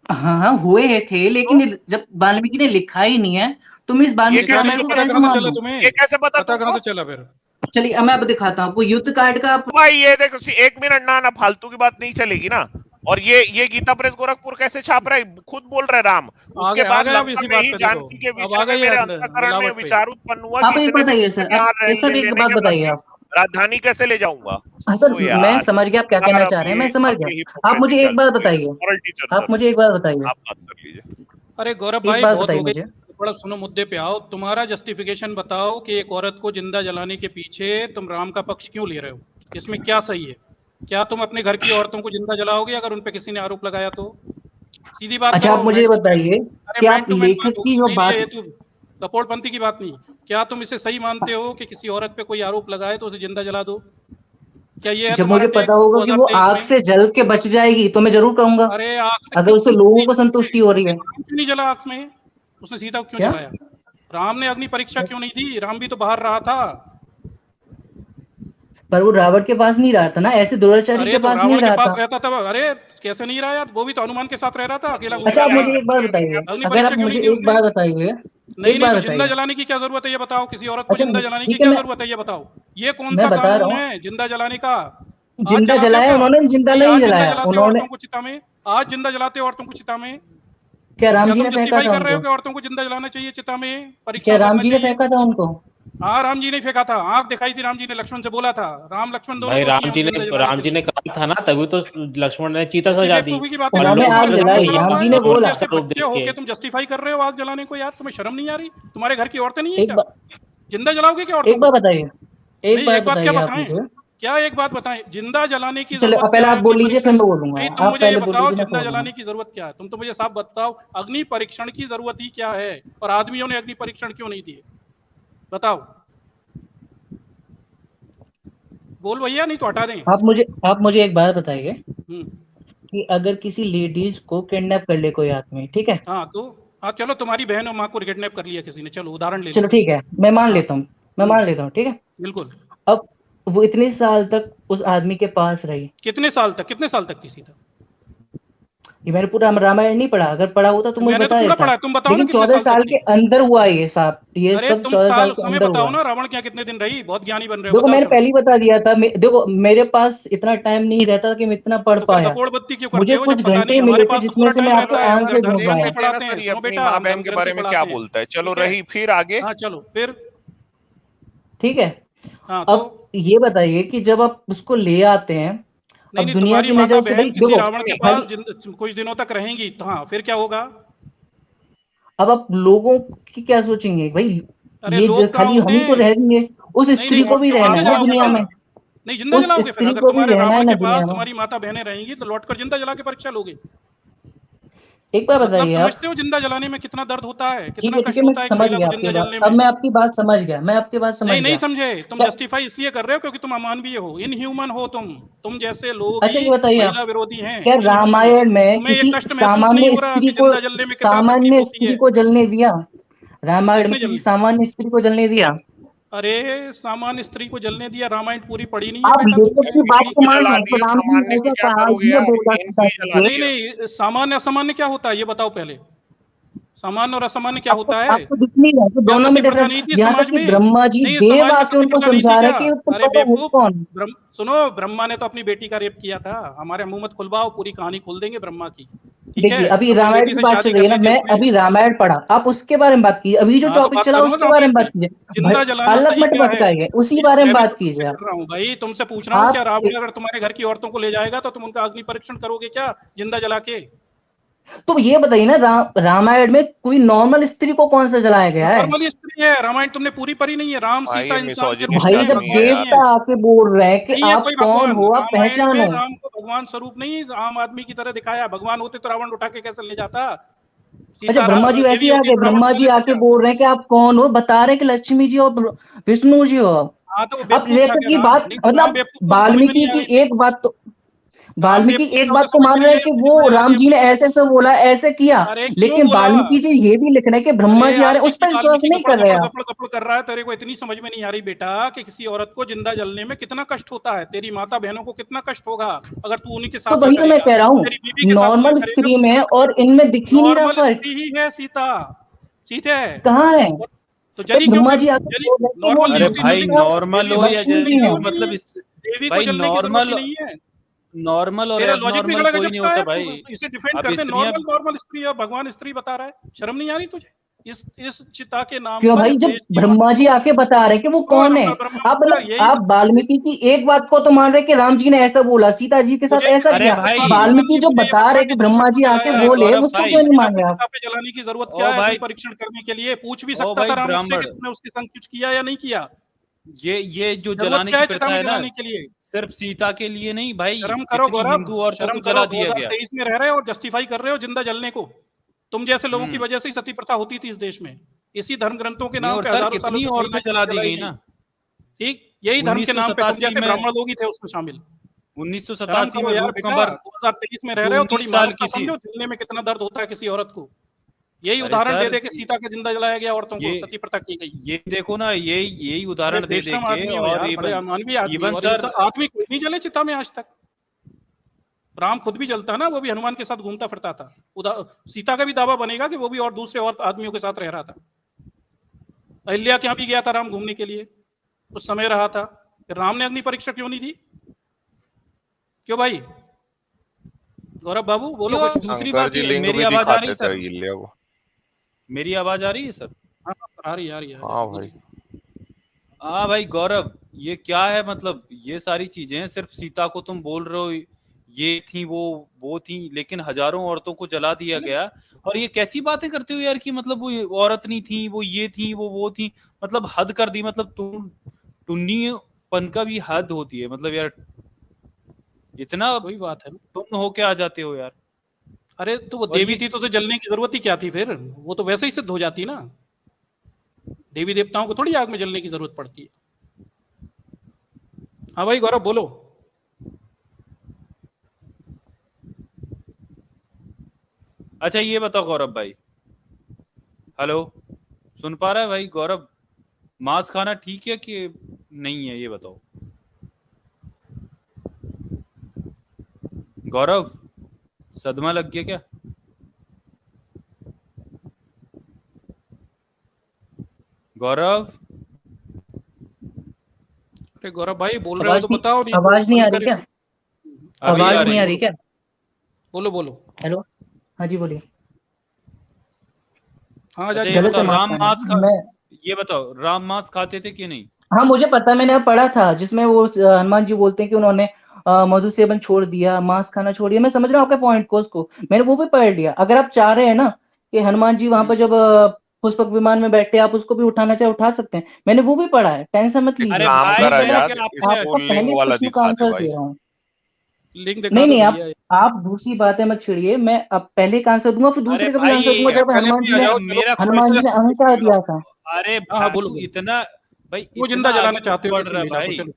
हाँ हुए थे, लेकिन जब वाल्मीकि ने लिखा ही नहीं है, तुम इस वाल्मीकि कैसे रामायण को पता कैसे कहाँ मान चला लो? तुम्हें? ये कैसे पता पता कहाँ तुमको? से चला फिर? चलिए अब मैं आपको दिखाता हूँ आपको युद्ध कांड का। भाई ये देखो, 1 मिनट ना फालतू की बात नहीं चलेगी ना। और ये गीता प्रेस गोरखपुर कैसे छाप रहा है? खुद बोल रहे राम। उसके आ बाद गए अब लंका इसी में बात ही पे, जानकी के देखो अब विषय आ में गई मेरे है अंतःकरण में मिलावट पे। विचार उत्पन्न हुआ आप कि एक इतने बताइए दिन सर, यहाँ ये सब एक लेने बात के बाद बताइए भी आप। राजधानी कैसे ले जाऊंगा? हाँ सर तो मैं यार समझ गया आप क्या कहना यार, चाह रहे हैं, मैं समझ अब ये गया। आप मुझे हिपोक्रेसी एक बात चलती है। बताइए, मॉरल टीचर आप सर, मुझे एक बात बताइए, आप बात कर लीजिए। अरे गौरव एक भाई बात बहुत बताइए हो गई, मुझे। बड़ा सुनो, मुद्दे पे आओ। तुम्हारा जस्टिफिकेशन बताओ कि एक औरत को जिंदा जलाने के पीछे तुम राम का पक्ष क्यों ले रहे हो? इसमें क्या सही है? क्या तुम अपने घर की औरतों को जिंदा जलाओगे अगर उन पे किसी ने आरोप लगाया तो? सीधी बात अच्छा करो। आप मुझे ये बताइए अरे कि मैन आप टू मैन बात लेखक की होगी। जो नहीं बात, ये तो कपोलपंथी की बात नहीं। क्या तुम इसे सही मानते हो कि किसी औरत पे कोई आरोप लगाए तो उसे जिंदा जला दो? क्या ये है जब तुम्हारा मुझे टेक पता होगा कि वो 2023 आग में? से जल के बच जाएगी तो मैं जरूर कहूंगा, अरे आग से अगर उससे लोगों को संतुष्टि हो रही है। राम क्यों नहीं जला आग में? उसने सीता को क्यों क्या जलाया? राम ने अग्नि परीक्षा क्यों नहीं दी? राम भी तो बाहर रहा था। पर वो रावण के पास नहीं रहा था ना, ऐसे दुराचारी अरे के तो पास रावण नहीं के रहा पास था। रहता था। अरे कैसे नहीं रहा यार? वो भी तो हनुमान के साथ रह रहा था, अकेला घूम अच्छा आप रहा मुझे था। एक बात बताइए, अग्नि अगर परीक्षा आप क्यों मुझे नहीं दी एक उसने? बात बताइए, नहीं एक नहीं, बात तो जिंदा बताइए। जलाने की क्या जरूरत है ये बताओ? किसी औरत को अच्छा जिंदा जलाने की ठीक है, क्या मैं जरूरत है ये बताओ? ये कौन सा मैं बता रहा कानून हूँ, है जिंदा जलाने का? आज जिंदा जलाते हो जलाया क्या? उन्होंने, जिंदा नहीं, नहीं आज जिंदा जलाया जलाते हो उन्होंने। औरतों को चिता में? आज जिंदा जलाते हो औरतों को चिता में? क्या राम क्या जी तुम ने फेंका जस्टिफाई था कर रहे हो उनको? कि औरतों को जिंदा जलाना चाहिए चिता में? क्या परीक्षण राम करना जी ने चाहिए? फेंका था उनको? हाँ राम जी ने फेंका था। आंख दिखाई थी राम जी ने, लक्ष्मण से बोला था। राम लक्ष्मण दोनों भाई दोषी हैं उस जिंदा जलाने राम के जी ने लिए। कहा था ना, तभी तो लक्ष्मण ने चीता ऐसी सजा दी। बेवकूफी की बातें और करते उन्होंने हो, लोग आग तुम्हारे जलाई, सामने पड़ा राम हुआ जी है। ने और तुम बोला। जैसे रूप बच्चे देख होके के तुम जस्टिफाई कर रहे हो आग जलाने को। यार तुम्हें शर्म नहीं आ रही? तुम्हारे घर की औरतें नहीं है एक क्या? बात, जिंदा जलाओगे क्या औरतों एक को? बात बताइए, एक नहीं बात एक बात क्या बताइए आप बताएं? मुझे। क्या एक बात बताएं? जिंदा जलाने की चलो जरूरत पहले क्या है? आप अग्नि बोल लीजिए फिर परीक्षण? मैं बोलूंगा, नहीं तुम आप मुझे ये पहले बोल बताओ लीजिए मैं फिर जिंदा बोलूंगा। जलाने की जरूरत क्या है? तुम तो मुझे साफ बताओ अग्नि परीक्षण की जरूरत ही क्या है? और आदमियों ने अग्नि परीक्षण क्यों नहीं दिए? बताओ। बोल भैया, नहीं तो हटा दें। आप मुझे एक बात बताइए हम्म। कि अगर किसी लेडीज को किडनैप कर ले कोई आदमी, ठीक है? हाँ तो हाँ चलो, तुम्हारी बहन और माँ को किडनैप कर लिया किसी ने, चलो उदाहरण ले चलो लो। ठीक है, मैं मान हाँ। लेता हूँ, मैं मान लेता हूँ, ठीक है? बिल्कुल। अब वो इतने साल तक उस आदमी के पास रही। कितने साल तक? कितने साल तक थी सीता? ये मैंने पूरा रामायण नहीं पढ़ा, अगर पढ़ा होता तो मुझे मैंने तो बता पूरा देता। पढ़ा है, तुम बताओ ना लेकिन कितने 14 साल तक साल के थी? अंदर हुआ ये सब, ये अरे सब तुम 14 साल साल के समय अंदर बताओ हुआ। ना, रावण क्या कितने दिन रही? बहुत ज्ञानी बन रहे हो, देखो बताओ मैंने चलो। पहले ही बता दिया था, देखो मेरे पास इतना टाइम नहीं रहता कि मैं इतना पढ़ तो फिर पाया। गपोड़ बत्ती क्यों करते मुझे हो जब कुछ पता घंटे नहीं? हमारे मिले थे पास तो जिसमें पूरा से मैं टाइम आपको रहता है, हम आंसर ढूंढ देर पाया। से देना पढ़ाते हैं। सर, ये सुनो अपनी बेटा, माँ हम बहन के ग्रंथ बारे से में क्या पढ़ाते हैं। बोलता है। चलो ठीक है? रही फिर आगे। हाँ चलो फिर। ठीक है, हाँ तो अब ये बताइए कि जब आप उसको ले आते हैं, नहीं अब नहीं, दुनिया तुम्हारी की माता नजर से बहन भाई किसी देखो, रावण के पास खाली कुछ दिनों तक रहेंगी तो हाँ फिर क्या होगा? अब आप लोगों की क्या सोचेंगे भाई? अरे लोग कहाँ खाली हम होते ही तो हैं? रहेंगे, उस नहीं स्त्री नहीं, को भी क्यों रहना जिंदा है ना आपको जलाओगे दुनिया फिर? में, नहीं जिंदा उस जलाओगे फिर? स्त्री अगर को भी तुम्हारे रहना है रावण ना के पास दुनिया में। तुम्हारी माता बहनें रहेंगी तो लौटकर जिंदा जला के परीक्षा लोगे? एक बार मतलब बताइए आप। समझते हो जिंदा जलाने में कितना दर्द होता है, कितना ठीक कष्ट है मैं होता है एक समझ महिला गया को आपकी जिंदा बात, जलने अब में? मैं आपकी बात समझ गया, मैं आपकी बात समझ नहीं नहीं गया। समझे तुम। क्या, जस्टिफाई इसलिए कर रहे हो क्योंकि तुम अमानवीय हो, इनह्यूमन हो तुम जैसे लोग अच्छा ही ये बताइए आप, महिला विरोधी हैं, क्या इनह्यूमन। रामायण में तुम्हें ये किसी कष्ट महसूस नहीं सामान्य हो रहा स्त्री कि को, जिंदा जलने में कितना तकलीफ सामान्य होती स्त्री है? को जलने दिया? रामायण में किसने किसी जल सामान्य स्त्री को जलने दिया? अरे सामान्य स्त्री को जलने दिया, रामायण पूरी पढ़ी नहीं है आप बेटा लेखक की बात को मान जला रहे हैं तो दिए, राम जी सामान्य ने को ऐसा क्या कहा, करोगे ये यार? बोला इनको ही सीता जला जी नहीं ने। नहीं, सामान्य असामान्य क्या होता है ये बताओ पहले। सामान्य और असामान्य क्या आपको होता है? आपको दिख नहीं रहा तो क्या दोनों में सती प्रथा डिफरेंस, नहीं थी यहाँ तक समाज कि में? ब्रह्मा जी नहीं, देव समाज में आके सती उनको प्रथा नहीं थी समझा रहे क्या? कि तुम अरे करो, वो बेवकूफ, कौन। सुनो, ब्रह्मा ने तो अपनी बेटी का रेप किया था। हमारे मुंह मत खुलवाओ, पूरी कहानी खोल देंगे ब्रह्मा की, ठीक है? देखिए अभी अपनी रामायण बेटी की से बात चल शादी रही कर है ना, ली थी मैं उसने। अभी रामायण पढ़ा, आप उसके बारे में बात कीजिए, अभी जो हाँ तो टॉपिक बात चला करो ना उसके बारे रामायण में पे। बात कीजिए। जिंदा जलाना अलग सही मत क्या है? भटकाइए, उसी नहीं, बारे में मैं भी बात तो तुमसे कीजिए कर आप। रहा हूँ भाई, तुमसे पूछ रहा हूँ, क्या आप रावण अगर तुम्हारे घर की औरतों को ले जाएगा तो तुम उनका अग्नि परीक्षण करोगे क्या जिंदा जला के? तो ये बताइए ना, रामायण में कोई नॉर्मल स्त्री को कौन सा जलाया गया है। नॉर्मली स्त्री है, रामायण तुमने पूरी पढ़ी नहीं है। राम भाई सीता ये इंसान के रूप मिसोजिनिस्ट में भाई है, जब आदमी है भगवान यार। नहीं है। देवता आके बोल रहे हैं कि नहीं है आप कोई कौन भगवान हो, आप रामायण में। पहचानो। राम को भगवान स्वरूप नहीं आम आदमी की तरह दिखाया। भगवान होते तो रावण उठा के कैसे ले जाता? अच्छा, सीता ब्रह्मा जी वैसे देवी ही आ होती गए, तो रावण ब्रह्मा को जी लेता आके क्या? बोल रहे हैं कि आप कौन हो, बता रहे हैं कि लक्ष्मी जी और विष्णु जी हो। हाँ तो वो अब बेवकूफ था लेखक क्या की राम? बात, नहीं तो राम मतलब बेवकूफ था, उसे समझ में वाल्मीकि नहीं आ की रही थी। एक बात तो, राम वाल्मीकि बेवकूफ एक था, बात उसे को समझ मान में रहे नहीं हैं आई, कि अब वो समझ में आ रही राम है जी ने अपनी। ऐसे ऐसे बोला, ऐसे किया, अरे क्यों लेकिन बोला? वाल्मीकि जी ये भी लिख रहे हैं कि ब्रह्मा अरे जी आ रहे हैं, उस पर विश्वास वाल्मीकि नहीं गपड़ कर रहे गपड़ आप। गपड़ गपड़ कर रहा है। तेरे को इतनी समझ में नहीं आ रही बेटा कि किसी औरत को जिंदा जलने में कितना कष्ट होता है। तेरी माता बहनों को कितना कष्ट होगा अगर तू उन्हीं के तो साथ ये वही तो मैं करेगा। कह रहा हूँ, तेरी बीवी के साथ तू ये नॉर्मल करेगा स्त्री तो में कितना कष्ट और होगा। इनमें दिख ही नहीं रहा नॉर्मल फर्क। स्त्री ही है सीता, ठीक है? कहाँ है। और तो तो जली क्यों ब्रह्मा फिर? जी आके जली बोल रहे हैं कि वो नॉर्मल नहीं अरे होती, भाई जली लक्ष्मी क्यों? है, नॉर्मल देवी हो को या लक्ष्मी जलने की जी जैसी है। हो, जरूरत नहीं मतलब है। इस देवी को भाई जलने की जरूरत ही नॉर्मल नहीं है। नॉर्मल और तेरा लॉजिक एबनॉर्मल बिगड़ा कोई गजब नहीं का होता है। तू भाई। इसे डिफेंड अब कर दे, स्त्रियां, नॉर्मल नॉर्मल स्त्री और भगवान स्त्री बता रहा है। शर्म नहीं आ रही तुझे? इस चिता के नाम क्यों पर भाई, इस जब देश की ब्रह्मा औरतों जी को आके बता रहे हैं कि वो और कौन है। ब्रह्मा आप बता मतलब यही। आप वाल्मीकि की एक बात को तो मान रहे हैं कि राम जी ने ऐसा बोला, सीता जी के साथ मुझे ऐसा किसी अरे किया। औरत का भाई, अग्नि वाल्मीकि जलाने जो के लिए ये बता बता रहे हैं कि कि चिता ब्रह्मा क्यों जी आके जलाया? अरे बोले, गौरव उसको भाई, क्यों नहीं चिता मान को रहे आप। चिता पे जलाने की जरूरत क्या ओ है अग्नि भाई, परीक्षण करने के लिए? पूछ भी ओ सकता था भाई राम उससे कि ब्राह्मण, तुमने उसके संग कुछ किया या नहीं किया। ये जो जरूरत जलाने क्या की है चिता प्रथा में है ना, जलाने के लिए? सिर्फ सीता के लिए नहीं भाई, शर्म करो कितनी गौरव, हिंदू औरतों शर्म को करो। जला दिया गया। 2023 में रह रहे हो और जस्टिफाई कर रहे हो जिंदा जलने को। तुम जैसे लोगों की हम्म। वजह से ही सती प्रथा होती थी इस देश में। इसी धर्म ग्रंथों के नहीं, नाम और पे सर हजारों सालों कितनी से औरतें महिलाएं जला दी जलाई गई गई। ना। ठीक, यही धर्म के नाम पे तुम 1987 जैसे में ब्राह्मण लोग ही थे उसमें शामिल। शर्म 1987 करो में यार रूप बेटा, कंवर 2023 में रह जो रहे हो। थोड़ी 19 साल मानवता की थी। समझो, झेलने में कितना दर्द होता है किसी औरत को। यही अरे उदाहरण दे सर, दे के सीता के जिंदा जलाया गया, औरतों ये को सती प्रथा की गई। ये देखो ना, यही बड़े उदाहरण दे दे बेशरम के, आदमी हो और यार, बड़े मानवीय आदमी हो। इवन और सर, इंसान आदमी कोई नहीं जले चिता में आज तक। राम खुद भी जलता ना, वो भी हनुमान के साथ घूमता फिरता था। सीता का भी दावा बनेगा कि वो भी और दूसरे और आदमियों के साथ रह रहा था। अहिल्या के यहाँ भी गया था राम घूमने के लिए, उस समय रहा था। फिर राम ने अग्नि परीक्षा क्यों नहीं दी? क्यों भाई? गौरव बाबू बोलो और कुछ। दूसरी शंकर बात जी ये, लिंग मेरी भी आवाज आ रही दिखाते है थे सर? अहिल्या को। मेरी आवाज आ रही है सर? हाँ आ रही आ रही है। हाँ भाई। हाँ भाई गौरव, ये क्या है, मतलब ये सारी चीजें हैं, सिर्फ सीता को तुम बोल रहे हो ये थी वो थी, लेकिन हजारों औरतों को जला दिया गया। और ये कैसी बातें करते हो यार कि मतलब वो औरत नहीं थी, वो ये थी, वो थी, मतलब हद कर दी। मतलब तुम टुन्नीपन का भी हद होती है, मतलब यार इतना कोई बात है। तुम होके आ जाते हो यार। अरे तो वो और देवी ये थी तो जलने की जरूरत ही क्या थी फिर? वो तो वैसे ही सिद्ध हो जाती ना। देवी देवताओं को थोड़ी आग में जलने की जरूरत पड़ती है। हाँ भाई गौरव बोलो। अच्छा ये बताओ गौरव भाई, हेलो, सुन पा रहा है भाई गौरव? मांस खाना ठीक है कि नहीं है, ये बताओ गौरव। सदमा लग गया क्या गौरव? अरे गौरव भाई बोल रहे हो तो बताओ, नहीं तो आवाज नहीं आ रही क्या? अभी आवाज आ नहीं रही आ है। रही क्या? बोलो बोलो। हेलो, हाँ जी बोलिए। हाँ अच्छा जा ये गलत बताओ, है राम मांस मैं, ये बताओ, राम मांस खाते थे कि नहीं? हाँ मुझे पता, मैंने अब पढ़ा था जिसमें वो हनुमान जी बोलते हैं कि उन्होंने मधु सेवन छोड़ दिया, मांस खाना छोड़ दिया। मैं समझ रहा हूँ आपके पॉइंट को, उसको मैंने वो भी पढ़ लिया। अगर आप चाह रहे हैं ना कि हनुमान जी वहां पर जब पुष्पक विमान में बैठे, आप उसको भी उठाना चाहे उठा सकते हैं, मैंने वो भी पढ़ा है, टेंशन मत एक अरे लीजिए। काम भाई करा मैं मैंने यार, क्या इसको आपको लिंग पहले वाला प्रश्न का दिखा दे आंसर भाई। दे रहा हूँ। लिंक दिखा नहीं दो नहीं, भैया। आप दूसरी बातें मत छेड़िए, मैं अब पहले का आंसर दूंगा, फिर अरे दूसरे का भी भाई आंसर दूंगा जब पहले हनुमान भी जी आ ने, जाओ, चलो मेरा हनुमान जी ने क्वेश्चन, अहंकार दिया था। अरे हाँ हाँ भाई बोलो तू बोलो। इतना, भाई वो इतना जिंदा आगे जलाना क्यों चाहते हो बढ़ किसी रहा है महिला को? भाई? चलो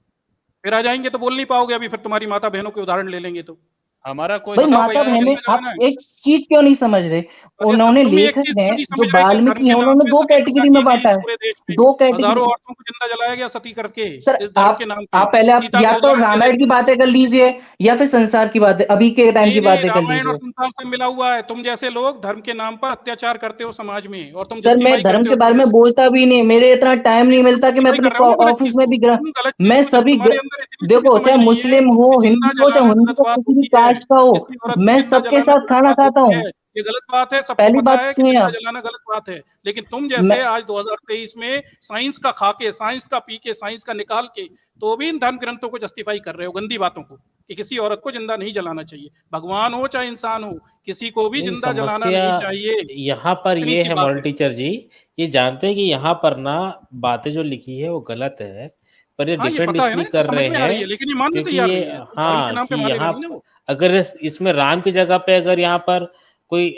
फिर आ जाएंगे तो बोल नहीं पाओगे अभी, फिर तुम्हारी माता बहनों के उदाहरण ले लेंगे तो। हमारा भाई क्वेश्चन माता भैया बहने, जिंदा आप जलाना है। एक चीज क्यों नहीं समझ रहे? अरे सब उन्होंने तुम एक लेखक चीज हैं क्यों नहीं जो समझ रहे कि धर्म वाल्मीकि के हैं, नाम उन्होंने पे दो सती कैटेगरी प्रथा में की गई बांटा इस है, पूरे देश में। दो कैटेगरी। हजारों औरतों को जिंदा जलाया गया सती करके सर इस धर्म के नाम पे। आप सीता या को तो जलाया गया रामायण की देखो। बातें कर लीजिए या फिर संसार की बातें, अभी के टाइम नहीं की नहीं, बातें कर रामायण और लीजिए। संसार से मिला हुआ है। तुम जैसे लोग धर्म के नाम पर अत्याचार करते हो समाज में और तुम सर मैं जस्टिफाई धर्म करते के हो बारे में चीजें। बोलता भी नहीं, मेरे इतना टाइम नहीं तुम मिलता कि मैं जस्टिफाई अपने कर रहे हो ना गलत ऑफिस चीज में को। भी तुम गलत चीज मैं को सभी तुम्हारे अंदर इतनी सी भी देखो, समझ चाहे नहीं है मुस्लिम हो, कि जिंदा हिंदू हो, चाहे जलाना हिंदू गलत हो, बात किसी भी होती है। कास्ट का हो, किसी औरत को मैं जिंदा सबके जलाना साथ गलत खाना बात खाता होती हूँ। है। ये गलत बात है, सबको पहली पता बात है कि सुनिए जिंदा आप। जलाना गलत बात है। लेकिन तुम मैं जैसे आज 2023 में साइंस का खाके, साइंस का पी के, साइंस का निकाल के तो भी इन धर्म ग्रंथों को जस्टिफाई कर रहे हो, गंदी बातों को, कि किसी औरत को जिंदा नहीं जलाना चाहिए। भगवान हो चाहे इंसान हो, किसी को भी नहीं, जिंदा जलाना समस्या नहीं चाहिए। यहाँ पर इतनी ये सी है बात मॉडल है। टीचर जी, ये जानते हैं कि यहाँ पर ना बातें जो लिखी है वो गलत है, पर ये हाँ ये डिफेंड पता है ना, इसलिए इसे कर समझ रहे में आ हैं रही है, लेकिन ये मानने क्योंकि तैयार ये, नहीं है। तो धर्म के हाँ, नाम पे कि मानेगा यहाँ नहीं ना वो। अगर इसमें राम की जगह पे अगर यहाँ पर कोई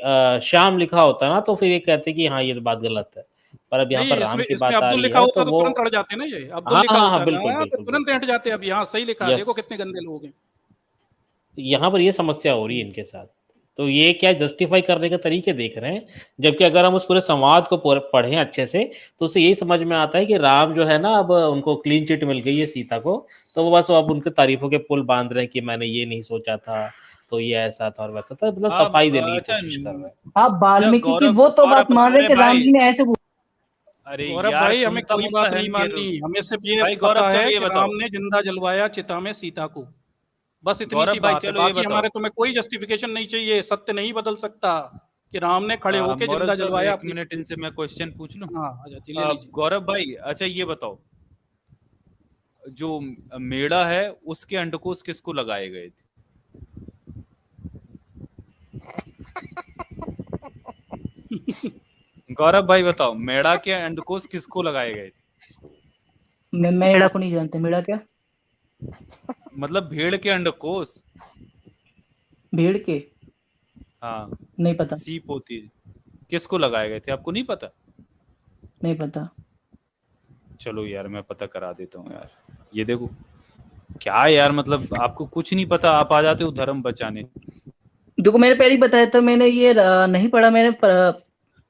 श्याम लिखा होता ना तो फिर ये कहते कि हाँ ये बात गलत है, पर अब यहाँ नहीं, पर राम इसमें की इसमें बात आ अब्दुल रही लिखा है तो होता तो वो, तुरंत अड़ जाते ना। ये अब्दुल हाँ लिखा हाँ हाँ, होता बिल्कुल ना तो बिल्कुल तुरंत बिल्कुल, हट जाते। अब यहाँ सही लिखा है, यस, देखो कितने गंदे लोग हैं। यहाँ पर ये समस्या हो रही है इनके साथ। तो ये क्या जस्टिफाई करने के तरीके देख रहे हैं, जबकि अगर हम उस पूरे संवाद को पढ़ें अच्छे से तो उससे यही समझ में आता है कि राम जो है ना, अब उनको क्लीन चिट मिल गई है सीता को, तो वो बस अब उनके तारीफों के पुल बांध रहे हैं कि मैंने ये नहीं सोचा था, तो ये ऐसा था और वैसा था, मतलब हाँ सफाई देने की अच्छा कोशिश कर रहे हैं। आप अच्छा वाल्मीकि की गौरव वो तो बात गौरव मान रहे अरे कि राम भाई, जी ने ऐसे अरे गौरव यार भाई, हमें सुनता कोई बोलता बात है नहीं नहीं गिर माननी, हमें सिर्फ ये भाई। पता गौरव चलो है ये कि बताओ, राम ने जिंदा जलवाया चिता में सीता को। बस इतनी गौरव सी भाई बात है। चलो ये बाकी बताओ, हमारे तुम्हें कोई जस्टिफिकेशन नहीं चाहिए। सत्य नहीं बदल सकता कि राम ने खड़े होके मोरल जिंदा सर जलवाया एक अपनी मिनट, बेटी इनसे मैं क्वेश्चन पूछ लूं। को। हाँ आ जाती, ले लीजिए। गौरव भाई अच्छा ये बताओ, जो मेढ़ा है उसके अंडकोश किसको लगाए गए थे? गौरव भाई बताओ, मेढ़ा के अंडकोश किसको लगाए गए थे? मैं मेढ़ा को नहीं जानते। मेढ़ा क्या? मतलब भेड़ के अंडकोश। भेड़ के? हाँ, नहीं पता, सीप होती है, किसको लगाए गए थे, आपको नहीं पता? नहीं पता। चलो यार मैं पता करा देता हूँ यार। ये देखो क्या यार, मतलब आपको कुछ नहीं पता, आप आ जाते हो धर्म बचाने। देखो मैंने पहले ही बताया था, मैंने ये नहीं पढ़ा, मैंने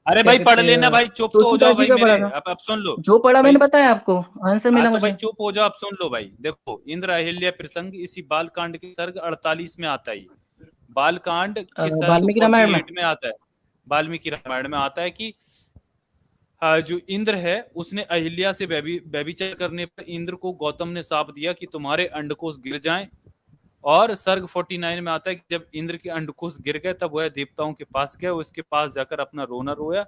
अरे क्या भाई पढ़ कहते लेना हैं, भाई, चुप तो हो तुलसीदास जाओ जी भाई का मेरे, पढ़ा था। आप सुन लो जो पढ़ा भाई। मैंने बताया आपको, आंसर हाँ मिला तो भाई मुझे। चुप हो जाओ, आप सुन लो भाई। देखो इंद्र अहिल्या प्रसंग इसी बालकांड के सर्ग 48 में आता है। बालकांड के सर्ग वाल्मीकि रामायण में। 48 में आता है, वाल्मीकि रामायण में आता है कि जो इंद्र है उसने अहिल्या से व्यभिचार करने पर इंद्र को गौतम ने शाप दिया कि तुम्हारे अंडकोश गिर जाएं। और सर्ग 49 में आता है कि जब इंद्र के अंडकोश गिर गए तब वह देवताओं के पास गया, उसके पास जाकर अपना रोना रोया।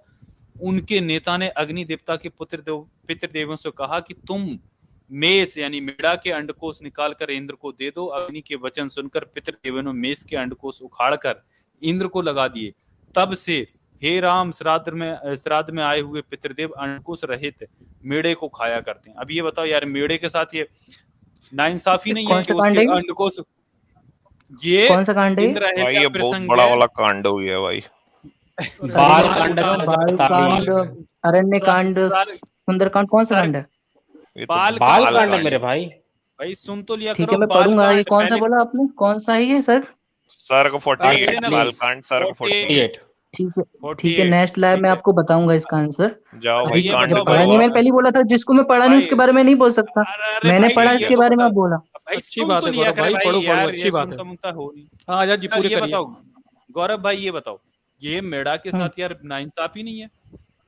उनके नेता ने अग्नि देवता के पितृदेवों से कहा कि तुम मेष यानी मेढ़ा के अंडकोश निकाल कर इंद्र को दे दो। अग्नि के वचन सुनकर पितृदेवों ने मेष के अंडकोश उखाड़कर इंद्र को लगा दिए। तब से हे राम, श्राद्ध में आए हुए पितृदेव अंडकोश रहित मेढ़े को खाया करते हैं। अब ये बताओ यार, मेढ़े के साथ ये नाइंसाफी नहीं है कौन कि सा कांड उसके है? अंडकोश, ये कौन सा कांड है? इंद्र भाई अहिल्या ये बहुत प्रसंग बड़ा है। वाला कांड हुई है भाई। बाल अरे कांड क्या, का बाल 48, कांड, अरण्य कांड, सुंदर कांड, कौन सा कांड है? ये तो बाल बाल कांड कांड है भाई। मेरे भाई। भाई सुन तो लिया ठीक करो, है मैं बाल पढ़ूंगा। ये कांड कौन सा पहले। बोला आपने, कौन सा है ये सर? सर्ग अरे 48, ना बालकांड सर्ग 48। 48। ठीक है, ठीक है, 48 नेक्स्ट लाइव ठीक में है। आपको बताऊंगा इसका आंसर। जाओ अच्छा भाई अभी ये कांड जब बताओ पढ़ा भाई, नहीं, मैंने पहले ही बोला था, जिसको मैं पढ़ा नहीं भाई उसके बारे में नहीं बोल सकता। अरे मैंने भाई पढ़ा ये इसके तो बारे में, बता, आप बोला। भाई अच्छी सुन बात तो है लिया गौरव कर भाई, भाई पढ़ो पढ़ो, यार, अच्छी ये बात है। सुनता मुनता हो नहीं। हाँ आजाद जी पूरे ये करिए। बताओ गौरव भाई, ये बताओ, ये मेढ़ा के हम्म। साथ यार नाइंसाफी नहीं है?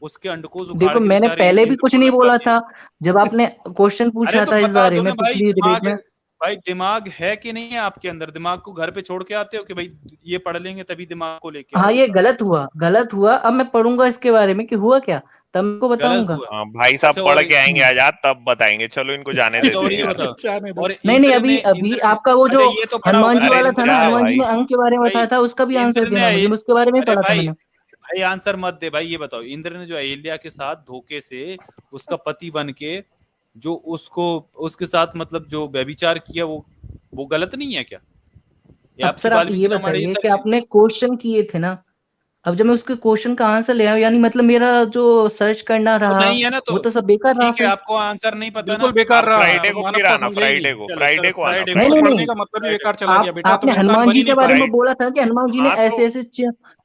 उसके अंडकोश उखाड़ देखो के मैंने बेचारे पहले भी इंद्र कुछ को नहीं लगवा बोला दिए। था, जब आपने क्वेश्चन अरे पूछा तो था इस बता बारे दो में ना भाई, पिछली डिबेट दिमाग में। भाई दिमाग है कि नहीं है आपके अंदर? दिमाग को घर पे छोड़ के आते हो कि भाई ये पढ़ लेंगे तभी दिमाग को लेके हाँ आओगे ये साथ? गलत हुआ, गलत हुआ। अब मैं पढ़ूंगा इसके बारे में कि हुआ क्या, तब मैं गलत बताऊंगा। हुआ। हाँ भाई साहब अच्छा पढ़ और के आएंगे आजाद, तब बताएंगे। चलो इनको जाने अच्छा देते और हैं ये यार। बताओ, जाने दो। और नहीं नहीं, इंद्र अभी ने आपका वो अच्छा जो ये तो पढ़ा हनुमान होगा जी ना अरे वाला था ना, इंद्र जा ने, हनुमान जी भाई। ने अंक के बारे में भाई बताया था, उसका भी आंसर इंद्र ने देना मुझे, उसके बारे में ही अरे पढ़ा था भाई, मैंने। भाई आंसर मत दे भाई, ये बताओ इंद्र ने जो अहिल्या के साथ धोखे से उसका पति बन के जो उसको उसके साथ मतलब जो व्यभिचार किया, वो गलत नहीं है क्या? ये अब आपकी सर आप ये वाल्मीकि रामायण ये बताइए सब कि चीज। आपने क्वेश्चन किए थे ना, अब जब मैं उसके क्वेश्चन का आंसर ले आऊं, यानी मतलब मेरा जो सर्च करना तो रहा नहीं है ना, वो तो सब बेकार रहा ठीक है, फिर। आपको आंसर नहीं पता ना, बिल्कुल बेकार रहा। फ्राइडे को फिर मानवता आना, समझे ही नहीं। फ्राइडे को, चलो, फ्राइडे चलो, को आना, फ्राइडे नहीं फ्राइडे नहीं को। पढ़ने नहीं, का मतलब ही बेकार चला गया बेटा, आपने तुम इंसान हनुमान बन जी ही के नहीं बारे पाए। में बोला था कि हनुमान जी ने हाँ तो ऐसे ऐसे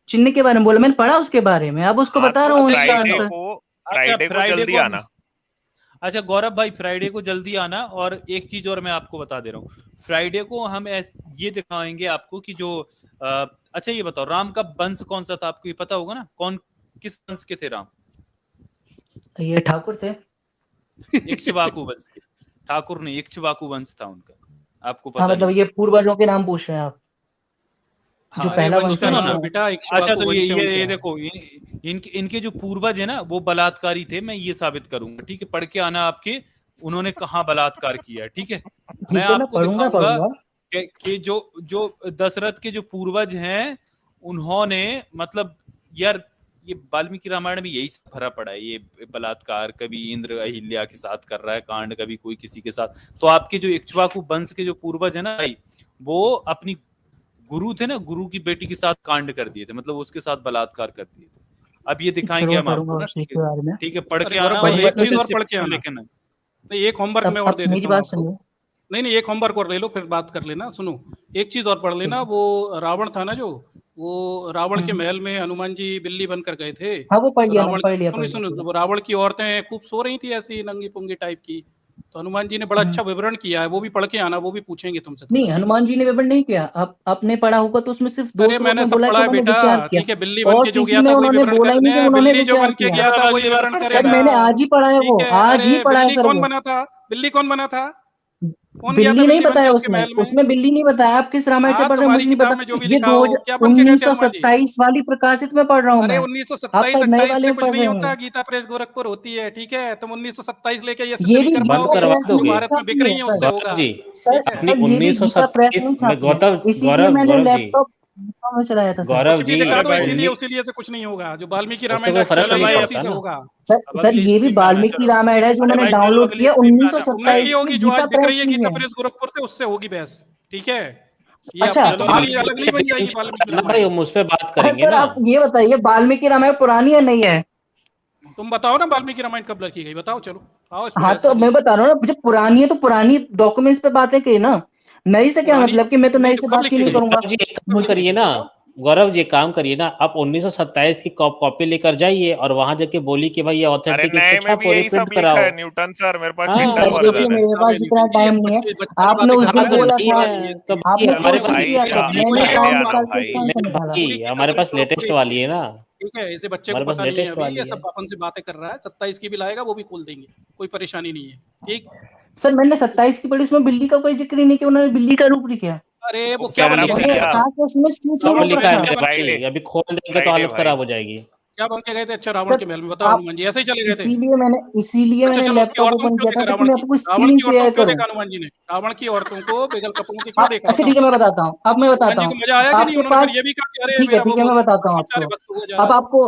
चिन्ह के बारे में बोला, मैंने पढ़ा उसके बारे में, अब उसको हाँ बता तो रहा हूँ अच्छा, इसका ये फ्राइडे आंसर। को, अच्छा, फ्राइडे को फ्राइडे जल्दी को आना। अच्छा गौरव भाई, फ्राइडे को जल्दी आना। और एक चीज और मैं आपको बता दे रहा हूँ, फ्राइडे को हम ये दिखाएंगे आपको कि जो अच्छा ये बताओ, राम का वंश कौन सा था, आपको ये पता होगा ना, कौन किस वंश के थे राम? ये ठाकुर थे। इक्ष्वाकु वंश के। ठाकुर नहीं, इक्ष्वाकु वंश था उनका, आपको हाँ पता मतलब नहीं? ये पूर्वजों के नाम पूछ रहे हैं आप, जो हाँ, अरे पहला वंश वंश का था सुनो नहीं ना, है ना। बेटा, अच्छा इक्ष्वाकु तो वंश है ये उनके। देखो, इनके जो पूर्वज है ना वो बलात्कारी थे, मैं ये साबित करूंगा, ठीक है? पढ़ के आना आपके, उन्होंने कहाँ बलात्कार किया है, ठीक है? मैं ठीक है, मैं आपको पढ़ूंगा दिखाऊंगा पढ़ूंगा। कि जो जो दशरथ के जो पूर्वज हैं, उन्होंने मतलब यार, ये वाल्मीकि रामायण में यही सब भरा पड़ा है, ये बलात्कार, कभी इंद्र अहिल्या के साथ कर रहा है कांड, कभी कोई किसी के साथ। तो आपके जो इक्ष्वाकु वंश के जो पूर्वज है ना भाई, वो अपनी गुरु थे ना, गुरु की बेटी के साथ कांड कर दिए थे, मतलब उसके साथ बलात्कार कर दिए थे। अब ये दिखाएंगे चलो मैं हम आपको पढ़ूंगा ना, उस चीज के बारे में। ठीक है, पढ़ अरे के गौरव आना भाई और पढ़ूंगा एक उसका चीज और पढ़ के टेस्टिमोनियल आना। लेके आना। नहीं, एक होमवर्क मैं और अब दे मेरी देता हूँ बात आपको। सुनिए। नहीं, एक होमवर्क और ले लो, फिर बात कर लेना। सुनो, एक चीज और पढ़ लेना। ठीक है। वो रावण था ना, जो वो रावण के हम्म। महल में हनुमान जी बिल्ली बनकर गए थे। हाँ वो पढ़ तो लिया मैंने, रावण पढ़ लिया सुनो पढ़ लिया सुनो, पूरा। तो वो रावण की औरतें खूब सो रही थी ऐसी नंगी पुंगी टाइप की। तो हनुमान जी ने बड़ा अच्छा विवरण किया है, वो भी पढ़ के आना, वो भी पूछेंगे तुमसे थोड़ा, नहीं, ठीक है? हनुमान जी ने विवरण नहीं किया, आप आपने पढ़ा होगा तो उसमें सिर्फ 2 अरे श्लोक मैंने में सब बोला पढ़ा कि है उन्होंने बेटा, विचार किया, ठीक है। बिल्ली बन और के जो किसी गया में था वही उन्होंने विवरण बोला कर, ही नहीं कि उन्होंने बिल्ली जो विचार बन के किया। गया था अब वही अगली बार विवरण पढ़ सर करेगा। मैंने आज ही पढ़ा है, ठीक वो है। आज अरे ही पढ़ा है बिल्ली सर कौन वो। बना था? बिल्ली कौन बना था? कौन गया था बिल्ली नहीं बिल्ली बन के बताया उसके उसमें, महल में? उसमें बिल्ली नहीं बताया। आप किस रामायण से हाँ, पढ़ रहे हैं मुझे तुम्हारी नहीं किताब पता। में जो भी ये लिखा हो, क्या बन के गए थे हनुमान जी? 1927 वाली प्रकाशित में पढ़ रहा हूँ अरे मैं। आप 1927 शायद नए 28 वाले से में कुछ पढ़ नहीं रहे होता, होंगे। गीता प्रेस गोरखपुर होती है, ठीक है? तुम 1927 लेके ये सिद्ध ये नहीं भी कर बंद गीता पाओगे करवा प्रेस जो में दोगे? भारत में बिक छपी रही है है सर। उससे गौरव होगा, जी, सर ठीक है? अपनी सर ये भी गीता प्रेस 1937 में में छपी है, इसीलिए गौरव मैंने गौरव जी, लैपटॉप में चलाया था सर। गौरव कुछ भी जी, दिखा अरे दो, भाई, इसीलिए 19 उसीलिए से कुछ नहीं होगा। जो वाल्मीकि उससे रामायण कोई फर्क चलो एक्चुअल नहीं भाई, लिखा पड़ता उसी से ना। होगा। सर अब सर अगली ये भी स्ट्रीम में आना, वाल्मीकि चलो। रामायण है जो अरे मैंने भाई चलो, डाउनलोड अगली किया स्ट्रीम में आ जाओ। उनकी 1927 की, होगी जो आज गीता बिक रही प्रेस है की गीता है। प्रेस गोरखपुर से, उससे होगी बहस, ठीक है? ये अच्छा अपनी चलो तुम्हारे आप, लिए अगली अलग नहीं बन एडिशन जाएगी वाल्मीकि ना भाई, रामायण। हम उस पर बात करेंगे सर ना। आप ये बताइए वाल्मीकि रामायण पुरानी है नहीं है? तुम बताओ ना वाल्मीकि रामायण कब लिखी गई, बताओ, चलो आओ इस पे हाँ बहस तो कर मैं लें। बता रहा हूँ ना, जब पुरानी है तो पुरानी डॉक्यूमेंट्स पे बातें की ना, नई से क्या पुरानी मतलब कि मैं तो नहीं नई तो से कब बात ही लिखी नहीं तो गई? करूंगा। गौरव जी एक कब काम लिखी करिए गई ना, बताओ। गौरव जी एक काम करिए ना, आप 1927 की कॉपी लेकर जाइए और वहां जाके बोली कि भाई ये अरे ऑथेंटिक इसको नए में भी छापो, यही रिप्रिंट सब लिखा कराओ। है न्यूटन सर, मेरे पास हाँ किंडल सर तो देखिए वर्जन फिर, है। मेरे किताबें पास नहीं इतना होती जी, ये टाइम नहीं है। बच्चे बच्चे आपने बातें उस कर दिन हाँ रहा तो है। बोला नहीं था, है तो भाई आपने हमारे क्वेश्चन पास भाई किया था, आप मैंने वही है पहले 4 आना निकाल के भाई। इसका आंसर निकाला। भाई, पूरी गीता हमारे प्रेस पास गोरखपुर लेटेस्ट एक ही वाली है, है ना, ठीक है? इसे बच्चे को हमारे पास पता नहीं है लेटेस्ट अभी, ये वाली है। सब अपन से बातें कर रहा है। 27 की भी लाएगा वो भी खोल देंगे, कोई परेशानी नहीं है, ठीक? सर मैंने 27 की पढ़ी, उसमें बिल्ली का कोई जिक्र ही नहीं किया, उन्होंने बिल्ली का रूप लिखा। अरे वो बुक से क्या बन आना के गए उन्होंने थे भैया। बताओ? कहा कि उसमें सूक्ष्म सब रावण रूप के लिखा महल है में रखा। क्या मेरे बन के गए फ्राइडे, भाई, अभी खोल देंगे तो फ्राइडे हालत भाई। खराब हो जाएगी। क्या बन के गए थे? अच्छा, रावण सर के महल में बताओ। आप, हनुमान जी ऐसे ही चले गए थे? इसीलिए अच्छा मैंने चलो, उसकी लैपटॉप औरतों को ओपन क्यों किया था देखा ताकि रावण मैं की? आपको रावण स्क्रीन की औरतों शेयर को क्यों करूं। देखा हनुमान जी ने? रावण की औरतों को, बेगल कपड़ों की क्यों देखा अच्छा बताओ? ठीक है मैं बताता हूँ, अब मैं हनुमान बताता जी हूँ। को मजा आया कि नहीं? आपके उन्होंने फिर पास, ये भी कहा कि अरे मेरा वो ठीक है मैं बहुत बताता हूँ बेचारे आपको। भक्त हुआ जा अब रहा है। आपको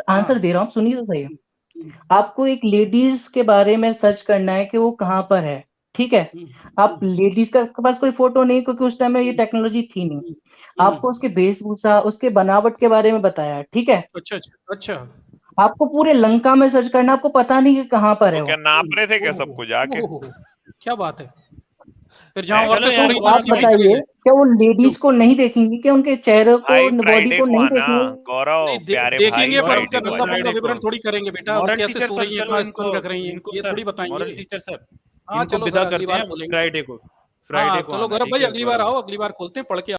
हाँ। आंसर दे रहा हूँ, सुनिए तो सही। हम्म, आपको एक लेडीज के बारे में सर्च करना है कि वो कहाँ पर है, ठीक है? हम्म, आप हम्म, लेडीज का आपके पास कोई फोटो नहीं, क्योंकि उस टाइम में ये हम्म, टेक्नोलॉजी थी नहीं। हम्म, आपको उसके वेशभूषा, उसके बनावट के बारे में बताया है, ठीक है? अच्छा अच्छा अच्छा। आपको पूरे लंका में सर्च करना, आपको पता नहीं कि कहाँ पर वो है क्या वो। नाप रहे थे क्या ओहो, सबको जाके? ओहो, क्या बात है? फिर जहाँ हैं? चलो औरतें सो यार, रही तो थी आप वहीं बहुत वहीं चले बताइए, गए? क्या वो क्यों? लेडीज को नहीं देखेंगी? क्या उनके चेहरे को, भाई बॉडी फ्राइडे को को नहीं आना, देखेंगे? गौरव नहीं प्यारे भाई, देखेंगे, पर गौरव उनका फ्राइडे को आ नंगा जाओ। पुंगा फ्राइडे को विवरण थोड़ी करेंगे बेटा, वो मॉरल कैसे टीचर सो सर, रही है, चलो इतना इनको, स्तन रख रही हैं, ये सर थोड़ी मॉरल बताएंगे। टीचर सर, हाँ इनको चलो सर, विदा अगली करते बार हैं। बोलेंगे। फ्राइडे को हाँ फ्राइडे को चलो आना, गौरव ठीक भाई, है अगली बार गौरव भाई? आओ, अगली बार खोलते हैं, पढ़ के